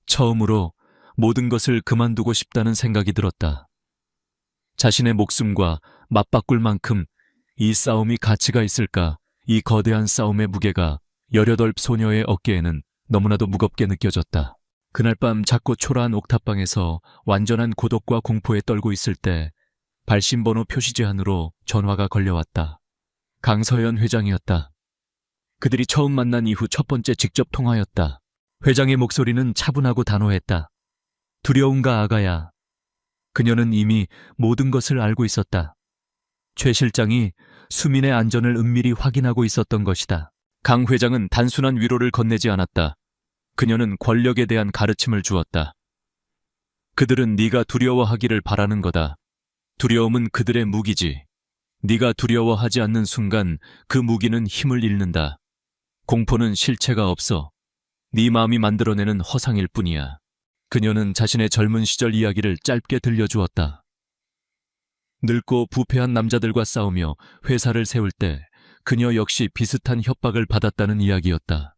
Speaker 1: 처음으로 모든 것을 그만두고 싶다는 생각이 들었다. 자신의 목숨과 맞바꿀 만큼 이 싸움이 가치가 있을까? 이 거대한 싸움의 무게가 18 소녀의 어깨에는 너무나도 무겁게 느껴졌다. 그날 밤 작고 초라한 옥탑방에서 완전한 고독과 공포에 떨고 있을 때 발신번호 표시 제한으로 전화가 걸려왔다. 강서연 회장이었다. 그들이 처음 만난 이후 첫 번째 직접 통화였다. 회장의 목소리는 차분하고 단호했다. 두려운가 아가야. 그녀는 이미 모든 것을 알고 있었다. 최 실장이 수민의 안전을 은밀히 확인하고 있었던 것이다. 강 회장은 단순한 위로를 건네지 않았다. 그녀는 권력에 대한 가르침을 주었다. 그들은 네가 두려워하기를 바라는 거다. 두려움은 그들의 무기지. 네가 두려워하지 않는 순간 그 무기는 힘을 잃는다. 공포는 실체가 없어. 네 마음이 만들어내는 허상일 뿐이야. 그녀는 자신의 젊은 시절 이야기를 짧게 들려주었다. 늙고 부패한 남자들과 싸우며 회사를 세울 때 그녀 역시 비슷한 협박을 받았다는 이야기였다.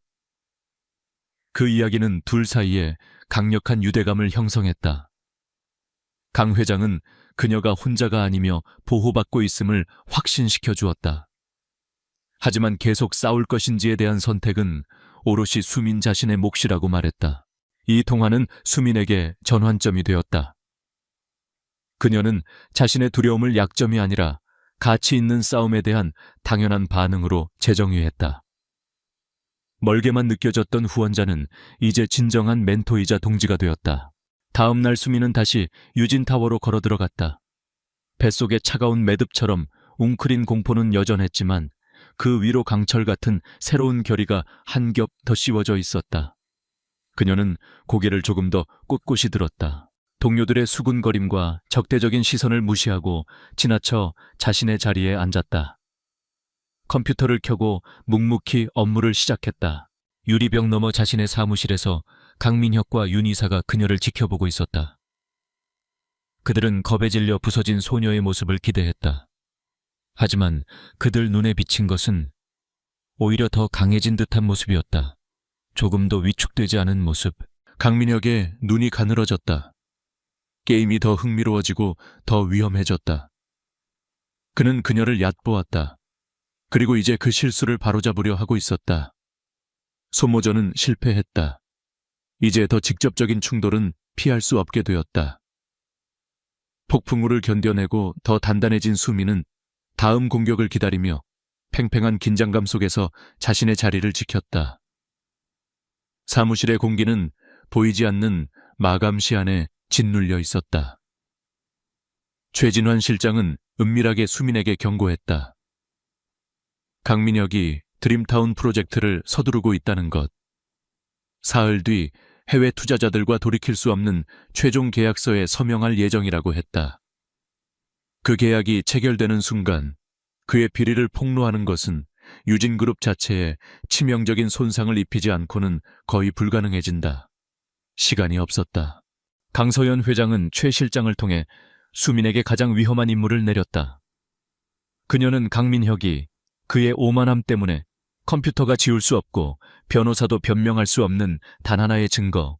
Speaker 1: 그 이야기는 둘 사이에 강력한 유대감을 형성했다. 강 회장은 그녀가 혼자가 아니며 보호받고 있음을 확신시켜 주었다. 하지만 계속 싸울 것인지에 대한 선택은 오롯이 수민 자신의 몫이라고 말했다. 이 통화는 수민에게 전환점이 되었다. 그녀는 자신의 두려움을 약점이 아니라 가치 있는 싸움에 대한 당연한 반응으로 재정의했다. 멀게만 느껴졌던 후원자는 이제 진정한 멘토이자 동지가 되었다. 다음 날 수민은 다시 유진타워로 걸어 들어갔다. 뱃속의 차가운 매듭처럼 웅크린 공포는 여전했지만 그 위로 강철 같은 새로운 결의가 한 겹 더 씌워져 있었다. 그녀는 고개를 조금 더 꼿꼿이 들었다. 동료들의 수군거림과 적대적인 시선을 무시하고 지나쳐 자신의 자리에 앉았다. 컴퓨터를 켜고 묵묵히 업무를 시작했다. 유리병 너머 자신의 사무실에서 강민혁과 윤이사가 그녀를 지켜보고 있었다. 그들은 겁에 질려 부서진 소녀의 모습을 기대했다. 하지만 그들 눈에 비친 것은 오히려 더 강해진 듯한 모습이었다. 조금도 위축되지 않은 모습. 강민혁의 눈이 가늘어졌다. 게임이 더 흥미로워지고 더 위험해졌다. 그는 그녀를 얕보았다. 그리고 이제 그 실수를 바로잡으려 하고 있었다. 소모전은 실패했다. 이제 더 직접적인 충돌은 피할 수 없게 되었다. 폭풍우를 견뎌내고 더 단단해진 수미는 다음 공격을 기다리며 팽팽한 긴장감 속에서 자신의 자리를 지켰다. 사무실의 공기는 보이지 않는 마감시 안에 짓눌려 있었다. 최진환 실장은 은밀하게 수민에게 경고했다. 강민혁이 드림타운 프로젝트를 서두르고 있다는 것. 사흘 뒤 해외 투자자들과 돌이킬 수 없는 최종 계약서에 서명할 예정이라고 했다. 그 계약이 체결되는 순간 그의 비리를 폭로하는 것은 유진그룹 자체에 치명적인 손상을 입히지 않고는 거의 불가능해진다. 시간이 없었다. 강서연 회장은 최 실장을 통해 수민에게 가장 위험한 임무를 내렸다. 그녀는 강민혁이 그의 오만함 때문에 컴퓨터가 지울 수 없고 변호사도 변명할 수 없는 단 하나의 증거,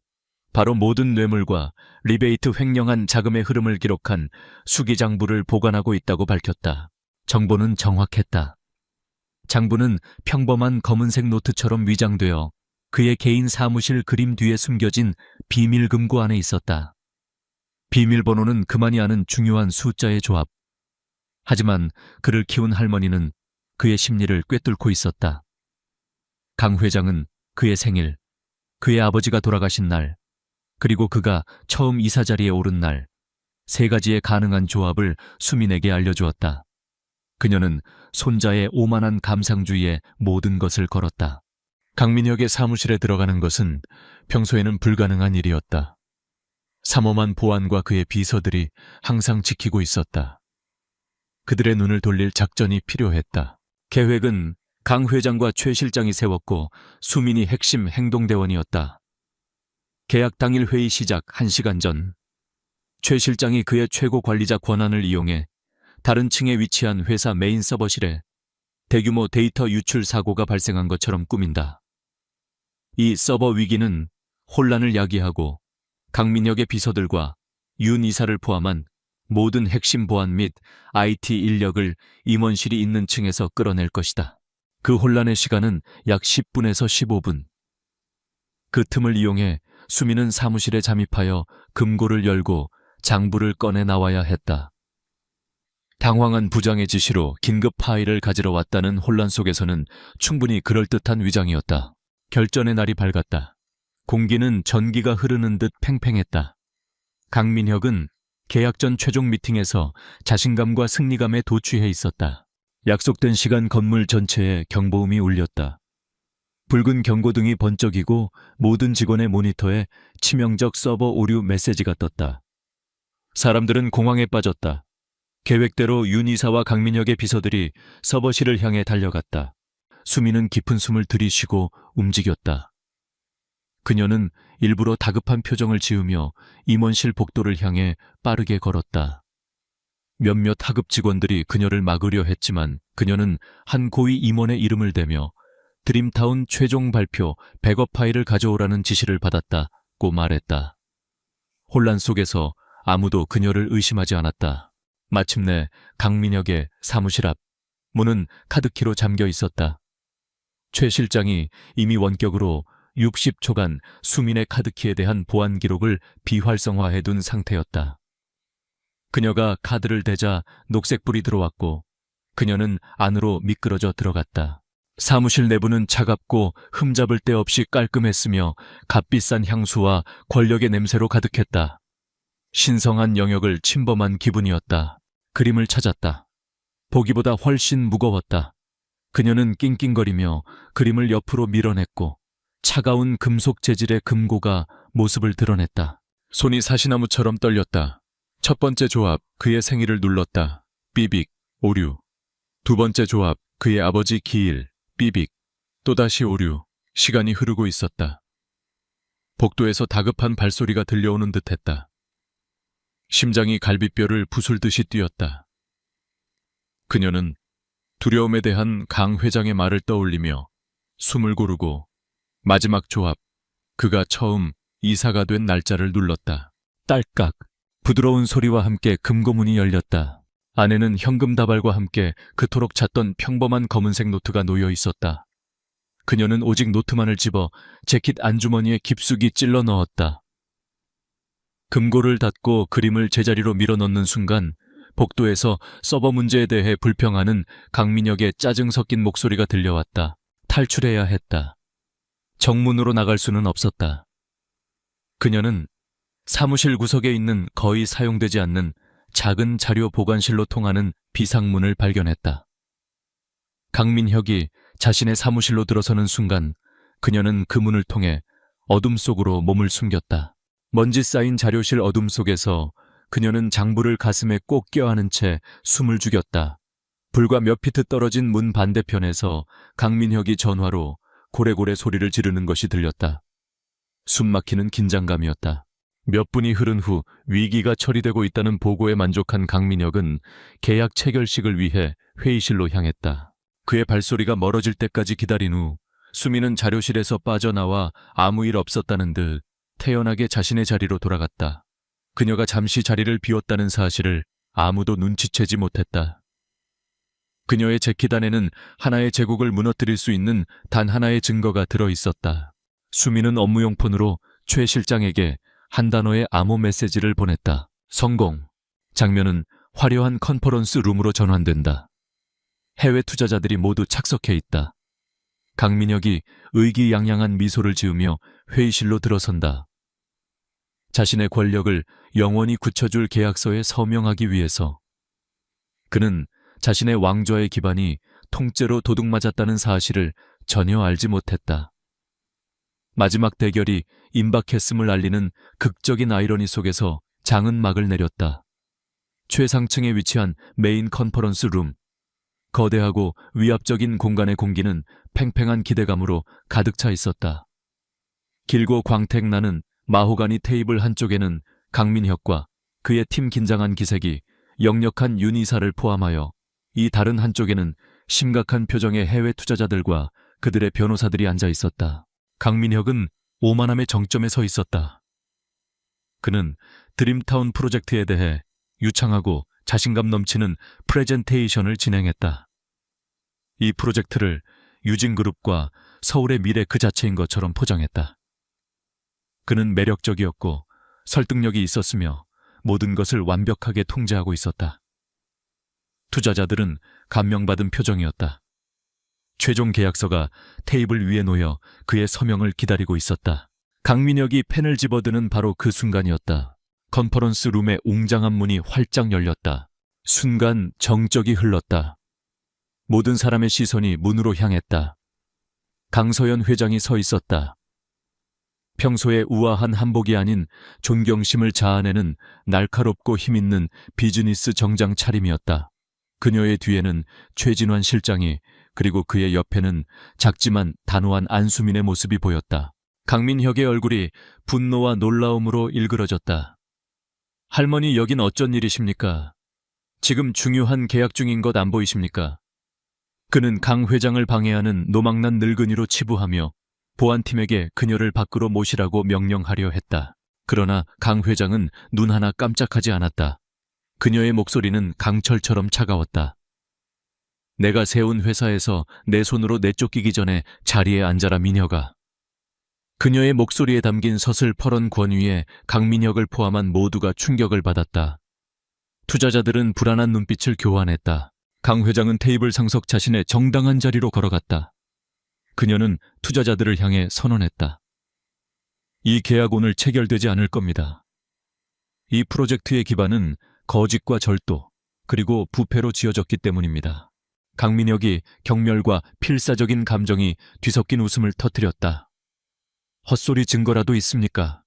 Speaker 1: 바로 모든 뇌물과 리베이트 횡령한 자금의 흐름을 기록한 수기장부를 보관하고 있다고 밝혔다. 정보는 정확했다. 장부는 평범한 검은색 노트처럼 위장되어 그의 개인 사무실 그림 뒤에 숨겨진 비밀 금고 안에 있었다. 비밀번호는 그만이 아는 중요한 숫자의 조합. 하지만 그를 키운 할머니는 그의 심리를 꿰뚫고 있었다. 강 회장은 그의 생일, 그의 아버지가 돌아가신 날, 그리고 그가 처음 이사 자리에 오른 날, 세 가지의 가능한 조합을 수민에게 알려주었다. 그녀는 손자의 오만한 감상주의에 모든 것을 걸었다. 강민혁의 사무실에 들어가는 것은 평소에는 불가능한 일이었다. 삼엄한 보안과 그의 비서들이 항상 지키고 있었다. 그들의 눈을 돌릴 작전이 필요했다. 계획은 강 회장과 최 실장이 세웠고 수민이 핵심 행동대원이었다. 계약 당일 회의 시작 1시간 전, 최 실장이 그의 최고 관리자 권한을 이용해 다른 층에 위치한 회사 메인 서버실에 대규모 데이터 유출 사고가 발생한 것처럼 꾸민다. 이 서버 위기는 혼란을 야기하고 강민혁의 비서들과 윤 이사를 포함한 모든 핵심 보안 및 IT 인력을 임원실이 있는 층에서 끌어낼 것이다. 그 혼란의 시간은 약 10분에서 15분. 그 틈을 이용해 수민은 사무실에 잠입하여 금고를 열고 장부를 꺼내 나와야 했다. 당황한 부장의 지시로 긴급 파일을 가지러 왔다는 혼란 속에서는 충분히 그럴듯한 위장이었다. 결전의 날이 밝았다. 공기는 전기가 흐르는 듯 팽팽했다. 강민혁은 계약 전 최종 미팅에서 자신감과 승리감에 도취해 있었다. 약속된 시간 건물 전체에 경보음이 울렸다. 붉은 경고등이 번쩍이고 모든 직원의 모니터에 치명적 서버 오류 메시지가 떴다. 사람들은 공황에 빠졌다. 계획대로 윤 이사와 강민혁의 비서들이 서버실을 향해 달려갔다. 수민은 깊은 숨을 들이쉬고 움직였다. 그녀는 일부러 다급한 표정을 지으며 임원실 복도를 향해 빠르게 걸었다. 몇몇 하급 직원들이 그녀를 막으려 했지만 그녀는 한 고위 임원의 이름을 대며 드림타운 최종 발표 백업 파일을 가져오라는 지시를 받았다고 말했다. 혼란 속에서 아무도 그녀를 의심하지 않았다. 마침내 강민혁의 사무실 앞 문은 카드키로 잠겨 있었다. 최 실장이 이미 원격으로 60초간 수민의 카드키에 대한 보안 기록을 비활성화해둔 상태였다. 그녀가 카드를 대자 녹색불이 들어왔고 그녀는 안으로 미끄러져 들어갔다. 사무실 내부는 차갑고 흠잡을 데 없이 깔끔했으며 값비싼 향수와 권력의 냄새로 가득했다. 신성한 영역을 침범한 기분이었다. 그림을 찾았다. 보기보다 훨씬 무거웠다. 그녀는 낑낑거리며 그림을 옆으로 밀어냈고 차가운 금속 재질의 금고가 모습을 드러냈다. 손이 사시나무처럼 떨렸다. 첫 번째 조합, 그의 생일을 눌렀다. 삐빅, 오류. 두 번째 조합, 그의 아버지 기일, 삐빅. 또다시 오류. 시간이 흐르고 있었다. 복도에서 다급한 발소리가 들려오는 듯했다. 심장이 갈비뼈를 부술듯이 뛰었다. 그녀는 두려움에 대한 강 회장의 말을 떠올리며 숨을 고르고 마지막 조합, 그가 처음 이사가 된 날짜를 눌렀다. 딸깍, 부드러운 소리와 함께 금고문이 열렸다. 안에는 현금 다발과 함께 그토록 찾던 평범한 검은색 노트가 놓여 있었다. 그녀는 오직 노트만을 집어 재킷 안주머니에 깊숙이 찔러 넣었다. 금고를 닫고 그림을 제자리로 밀어넣는 순간 복도에서 서버 문제에 대해 불평하는 강민혁의 짜증 섞인 목소리가 들려왔다. 탈출해야 했다. 정문으로 나갈 수는 없었다. 그녀는 사무실 구석에 있는 거의 사용되지 않는 작은 자료 보관실로 통하는 비상문을 발견했다. 강민혁이 자신의 사무실로 들어서는 순간 그녀는 그 문을 통해 어둠 속으로 몸을 숨겼다. 먼지 쌓인 자료실 어둠 속에서 그녀는 장부를 가슴에 꼭 껴안은 채 숨을 죽였다. 불과 몇 피트 떨어진 문 반대편에서 강민혁이 전화로 고래고래 소리를 지르는 것이 들렸다. 숨막히는 긴장감이었다. 몇 분이 흐른 후 위기가 처리되고 있다는 보고에 만족한 강민혁은 계약 체결식을 위해 회의실로 향했다. 그의 발소리가 멀어질 때까지 기다린 후 수미는 자료실에서 빠져나와 아무 일 없었다는 듯 태연하게 자신의 자리로 돌아갔다. 그녀가 잠시 자리를 비웠다는 사실을 아무도 눈치채지 못했다. 그녀의 재킷 안에는 하나의 제국을 무너뜨릴 수 있는 단 하나의 증거가 들어있었다. 수미는 업무용 폰으로 최 실장에게 한 단어의 암호 메시지를 보냈다. 성공. 장면은 화려한 컨퍼런스 룸으로 전환된다. 해외 투자자들이 모두 착석해 있다. 강민혁이 의기양양한 미소를 지으며 회의실로 들어선다. 자신의 권력을 영원히 굳혀줄 계약서에 서명하기 위해서. 그는 자신의 왕좌의 기반이 통째로 도둑맞았다는 사실을 전혀 알지 못했다. 마지막 대결이 임박했음을 알리는 극적인 아이러니 속에서 장은 막을 내렸다. 최상층에 위치한 메인 컨퍼런스 룸. 거대하고 위압적인 공간의 공기는 팽팽한 기대감으로 가득 차 있었다. 길고 광택나는 마호가니 테이블 한쪽에는 강민혁과 그의 팀 긴장한 기색이 역력한 윤 이사를 포함하여 이 다른 한쪽에는 심각한 표정의 해외 투자자들과 그들의 변호사들이 앉아 있었다. 강민혁은 오만함의 정점에 서 있었다. 그는 드림타운 프로젝트에 대해 유창하고 자신감 넘치는 프레젠테이션을 진행했다. 이 프로젝트를 유진그룹과 서울의 미래 그 자체인 것처럼 포장했다. 그는 매력적이었고 설득력이 있었으며 모든 것을 완벽하게 통제하고 있었다. 투자자들은 감명받은 표정이었다. 최종 계약서가 테이블 위에 놓여 그의 서명을 기다리고 있었다. 강민혁이 펜을 집어드는 바로 그 순간이었다. 컨퍼런스 룸의 웅장한 문이 활짝 열렸다. 순간 정적이 흘렀다. 모든 사람의 시선이 문으로 향했다. 강서연 회장이 서 있었다. 평소에 우아한 한복이 아닌 존경심을 자아내는 날카롭고 힘있는 비즈니스 정장 차림이었다. 그녀의 뒤에는 최진환 실장이, 그리고 그의 옆에는 작지만 단호한 안수민의 모습이 보였다. 강민혁의 얼굴이 분노와 놀라움으로 일그러졌다. 할머니, 여긴 어쩐 일이십니까? 지금 중요한 계약 중인 것 안 보이십니까? 그는 강 회장을 방해하는 노망난 늙은이로 치부하며 보안팀에게 그녀를 밖으로 모시라고 명령하려 했다. 그러나 강 회장은 눈 하나 깜짝하지 않았다. 그녀의 목소리는 강철처럼 차가웠다. 내가 세운 회사에서 내 손으로 내쫓기기 전에 자리에 앉아라, 미녀가. 그녀의 목소리에 담긴 서슬퍼런 권위에 강민혁을 포함한 모두가 충격을 받았다. 투자자들은 불안한 눈빛을 교환했다. 강 회장은 테이블 상석 자신의 정당한 자리로 걸어갔다. 그녀는 투자자들을 향해 선언했다. 이 계약 오늘 체결되지 않을 겁니다. 이 프로젝트의 기반은 거짓과 절도, 그리고 부패로 지어졌기 때문입니다. 강민혁이 경멸과 필사적인 감정이 뒤섞인 웃음을 터뜨렸다. 헛소리 증거라도 있습니까?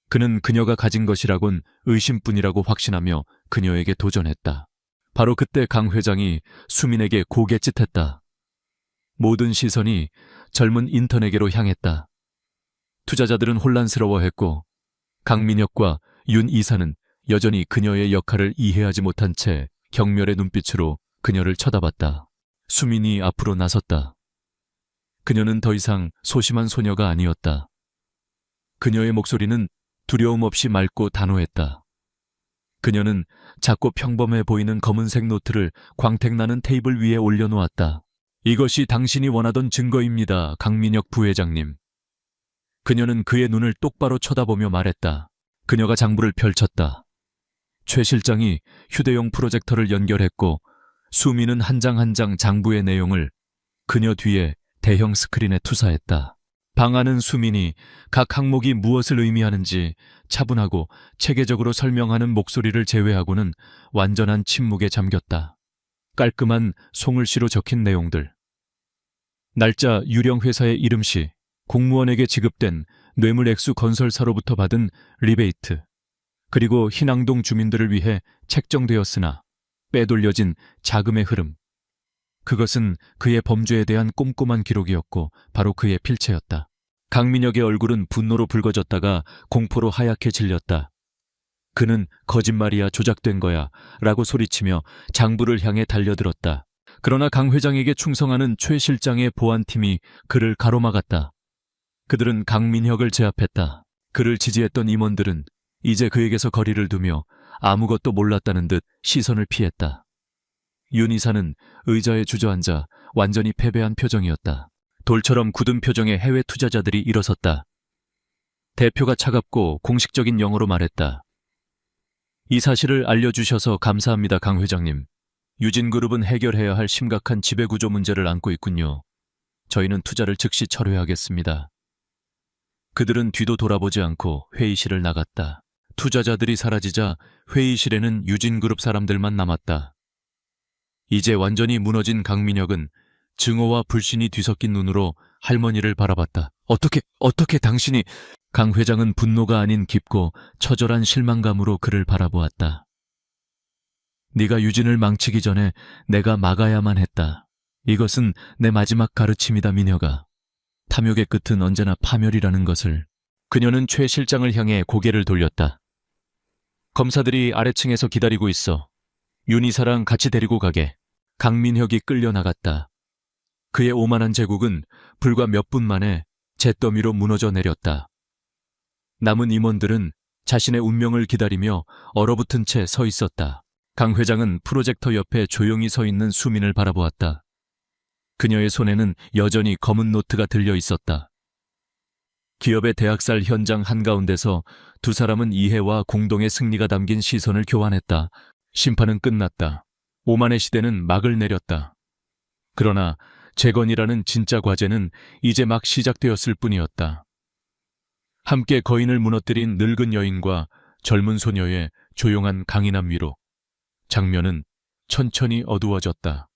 Speaker 1: 그는 그녀가 가진 것이라곤 의심뿐이라고 확신하며 그녀에게 도전했다. 바로 그때 강 회장이 수민에게 고갯짓했다. 모든 시선이 젊은 인턴에게로 향했다. 투자자들은 혼란스러워했고 강민혁과 윤 이사는 여전히 그녀의 역할을 이해하지 못한 채 경멸의 눈빛으로 그녀를 쳐다봤다. 수민이 앞으로 나섰다. 그녀는 더 이상 소심한 소녀가 아니었다. 그녀의 목소리는 두려움 없이 맑고 단호했다. 그녀는 작고 평범해 보이는 검은색 노트를 광택나는 테이블 위에 올려놓았다. 이것이 당신이 원하던 증거입니다, 강민혁 부회장님. 그녀는 그의 눈을 똑바로 쳐다보며 말했다. 그녀가 장부를 펼쳤다. 최 실장이 휴대용 프로젝터를 연결했고 수미는 한 장 한 장 장부의 내용을 그녀 뒤에 대형 스크린에 투사했다. 방아는 수민이 각 항목이 무엇을 의미하는지 차분하고 체계적으로 설명하는 목소리를 제외하고는 완전한 침묵에 잠겼다. 깔끔한 송글씨로 적힌 내용들. 날짜, 유령 회사의 이름시, 공무원에게 지급된 뇌물액수 건설사로부터 받은 리베이트, 그리고 신항동 주민들을 위해 책정되었으나 빼돌려진 자금의 흐름. 그것은 그의 범죄에 대한 꼼꼼한 기록이었고 바로 그의 필체였다. 강민혁의 얼굴은 분노로 붉어졌다가 공포로 하얗게 질렸다. 그는 거짓말이야, 조작된 거야 라고 소리치며 장부를 향해 달려들었다. 그러나 강 회장에게 충성하는 최 실장의 보안팀이 그를 가로막았다. 그들은 강민혁을 제압했다. 그를 지지했던 임원들은 이제 그에게서 거리를 두며 아무것도 몰랐다는 듯 시선을 피했다. 윤 이사는 의자에 주저앉아 완전히 패배한 표정이었다. 돌처럼 굳은 표정의 해외 투자자들이 일어섰다. 대표가 차갑고 공식적인 영어로 말했다. 이 사실을 알려주셔서 감사합니다, 강 회장님. 유진그룹은 해결해야 할 심각한 지배구조 문제를 안고 있군요. 저희는 투자를 즉시 철회하겠습니다. 그들은 뒤도 돌아보지 않고 회의실을 나갔다. 투자자들이 사라지자 회의실에는 유진그룹 사람들만 남았다. 이제 완전히 무너진 강민혁은 증오와 불신이 뒤섞인 눈으로 할머니를 바라봤다. 어떻게 당신이... 강 회장은 분노가 아닌 깊고 처절한 실망감으로 그를 바라보았다. 네가 유진을 망치기 전에 내가 막아야만 했다. 이것은 내 마지막 가르침이다, 민혁아. 탐욕의 끝은 언제나 파멸이라는 것을. 그녀는 최 실장을 향해 고개를 돌렸다. 검사들이 아래층에서 기다리고 있어. 윤 이사랑 같이 데리고 가게. 강민혁이 끌려나갔다. 그의 오만한 제국은 불과 몇 분 만에 잿더미로 무너져 내렸다. 남은 임원들은 자신의 운명을 기다리며 얼어붙은 채 서 있었다. 강 회장은 프로젝터 옆에 조용히 서 있는 수민을 바라보았다. 그녀의 손에는 여전히 검은 노트가 들려 있었다. 기업의 대학살 현장 한가운데서 두 사람은 이해와 공동의 승리가 담긴 시선을 교환했다. 심판은 끝났다. 오만의 시대는 막을 내렸다. 그러나 재건이라는 진짜 과제는 이제 막 시작되었을 뿐이었다. 함께 거인을 무너뜨린 늙은 여인과 젊은 소녀의 조용한 강인함 위로 장면은 천천히 어두워졌다.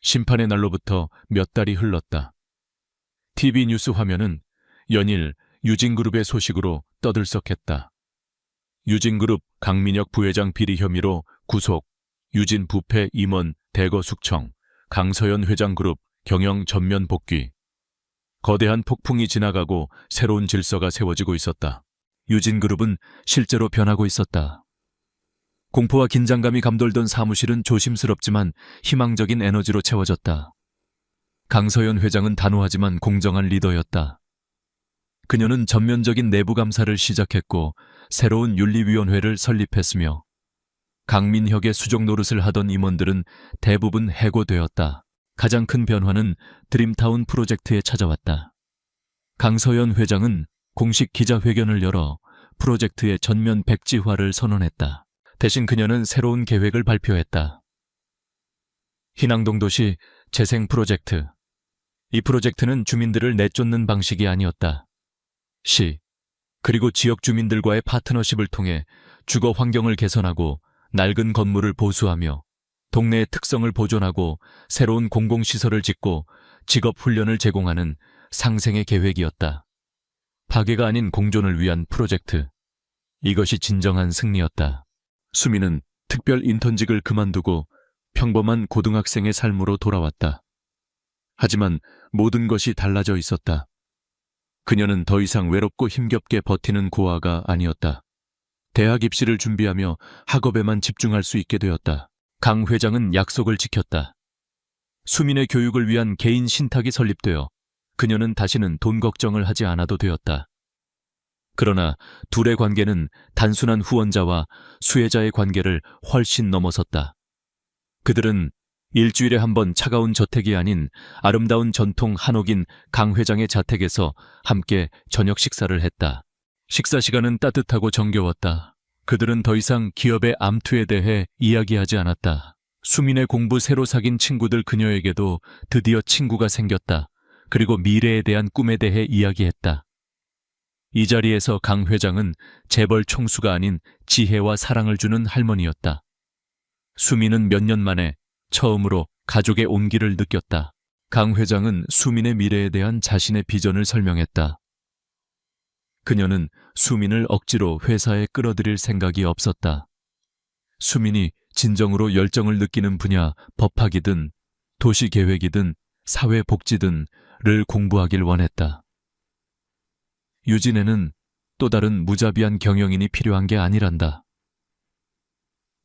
Speaker 1: 심판의 날로부터 몇 달이 흘렀다. TV 뉴스 화면은 연일 유진그룹의 소식으로 떠들썩했다. 유진그룹 강민혁 부회장 비리 혐의로 구속, 유진 부패 임원 대거 숙청, 강서연 회장 그룹 경영 전면 복귀. 거대한 폭풍이 지나가고 새로운 질서가 세워지고 있었다. 유진그룹은 실제로 변하고 있었다. 공포와 긴장감이 감돌던 사무실은 조심스럽지만 희망적인 에너지로 채워졌다. 강서연 회장은 단호하지만 공정한 리더였다. 그녀는 전면적인 내부 감사를 시작했고 새로운 윤리위원회를 설립했으며 강민혁의 수족 노릇을 하던 임원들은 대부분 해고되었다. 가장 큰 변화는 드림타운 프로젝트에 찾아왔다. 강서연 회장은 공식 기자회견을 열어 프로젝트의 전면 백지화를 선언했다. 대신 그녀는 새로운 계획을 발표했다. 신항동 도시 재생 프로젝트. 이 프로젝트는 주민들을 내쫓는 방식이 아니었다. 시, 그리고 지역 주민들과의 파트너십을 통해 주거 환경을 개선하고 낡은 건물을 보수하며 동네의 특성을 보존하고 새로운 공공시설을 짓고 직업훈련을 제공하는 상생의 계획이었다. 파괴가 아닌 공존을 위한 프로젝트. 이것이 진정한 승리였다. 수미는 특별 인턴직을 그만두고 평범한 고등학생의 삶으로 돌아왔다. 하지만 모든 것이 달라져 있었다. 그녀는 더 이상 외롭고 힘겹게 버티는 고아가 아니었다. 대학 입시를 준비하며 학업에만 집중할 수 있게 되었다. 강 회장은 약속을 지켰다. 수민의 교육을 위한 개인 신탁이 설립되어 그녀는 다시는 돈 걱정을 하지 않아도 되었다. 그러나 둘의 관계는 단순한 후원자와 수혜자의 관계를 훨씬 넘어섰다. 그들은 일주일에 한 번 차가운 저택이 아닌 아름다운 전통 한옥인 강 회장의 자택에서 함께 저녁 식사를 했다. 식사 시간은 따뜻하고 정겨웠다. 그들은 더 이상 기업의 암투에 대해 이야기하지 않았다. 수민의 공부 새로 사귄 친구들 그녀에게도 드디어 친구가 생겼다. 그리고 미래에 대한 꿈에 대해 이야기했다. 이 자리에서 강 회장은 재벌 총수가 아닌 지혜와 사랑을 주는 할머니였다. 수민은 몇 년 만에 처음으로 가족의 온기를 느꼈다. 강 회장은 수민의 미래에 대한 자신의 비전을 설명했다. 그녀는 수민을 억지로 회사에 끌어들일 생각이 없었다. 수민이 진정으로 열정을 느끼는 분야, 법학이든 도시계획이든 사회복지든을 공부하길 원했다. 유진에는 또 다른 무자비한 경영인이 필요한 게 아니란다.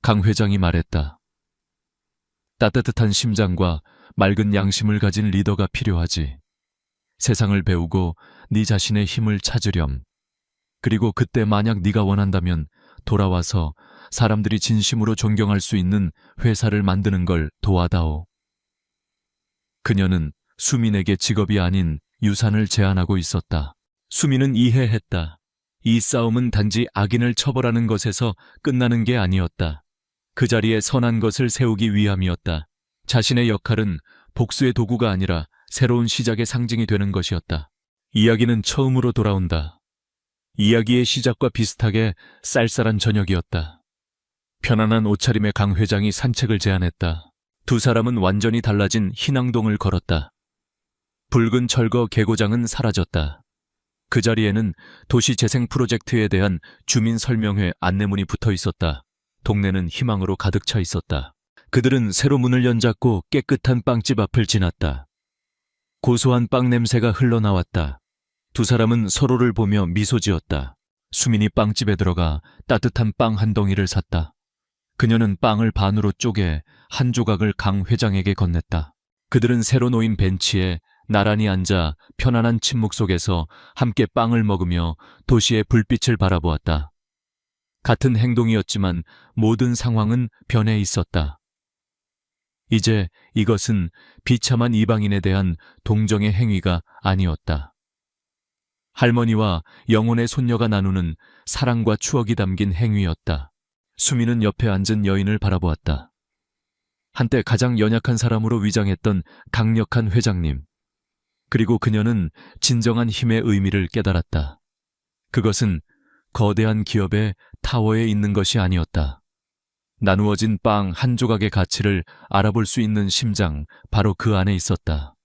Speaker 1: 강 회장이 말했다. 따뜻한 심장과 맑은 양심을 가진 리더가 필요하지. 세상을 배우고 네 자신의 힘을 찾으렴. 그리고 그때 만약 네가 원한다면 돌아와서 사람들이 진심으로 존경할 수 있는 회사를 만드는 걸 도와다오. 그녀는 수민에게 직업이 아닌 유산을 제안하고 있었다. 수민은 이해했다. 이 싸움은 단지 악인을 처벌하는 것에서 끝나는 게 아니었다. 그 자리에 선한 것을 세우기 위함이었다. 자신의 역할은 복수의 도구가 아니라 새로운 시작의 상징이 되는 것이었다. 이야기는 처음으로 돌아온다. 이야기의 시작과 비슷하게 쌀쌀한 저녁이었다. 편안한 옷차림의 강 회장이 산책을 제안했다. 두 사람은 완전히 달라진 희낭동을 걸었다. 붉은 철거 개고장은 사라졌다. 그 자리에는 도시재생 프로젝트에 대한 주민 설명회 안내문이 붙어 있었다. 동네는 희망으로 가득 차 있었다. 그들은 새로 문을 연잡고 깨끗한 빵집 앞을 지났다. 고소한 빵 냄새가 흘러나왔다. 두 사람은 서로를 보며 미소 지었다. 수민이 빵집에 들어가 따뜻한 빵 한 덩이를 샀다. 그녀는 빵을 반으로 쪼개 한 조각을 강 회장에게 건넸다. 그들은 새로 놓인 벤치에 나란히 앉아 편안한 침묵 속에서 함께 빵을 먹으며 도시의 불빛을 바라보았다. 같은 행동이었지만 모든 상황은 변해 있었다. 이제 이것은 비참한 이방인에 대한 동정의 행위가 아니었다. 할머니와 영혼의 손녀가 나누는 사랑과 추억이 담긴 행위였다. 수민은 옆에 앉은 여인을 바라보았다. 한때 가장 연약한 사람으로 위장했던 강력한 회장님. 그리고 그녀는 진정한 힘의 의미를 깨달았다. 그것은 거대한 기업의 타워에 있는 것이 아니었다. 나누어진 빵 한 조각의 가치를 알아볼 수 있는 심장, 바로 그 안에 있었다.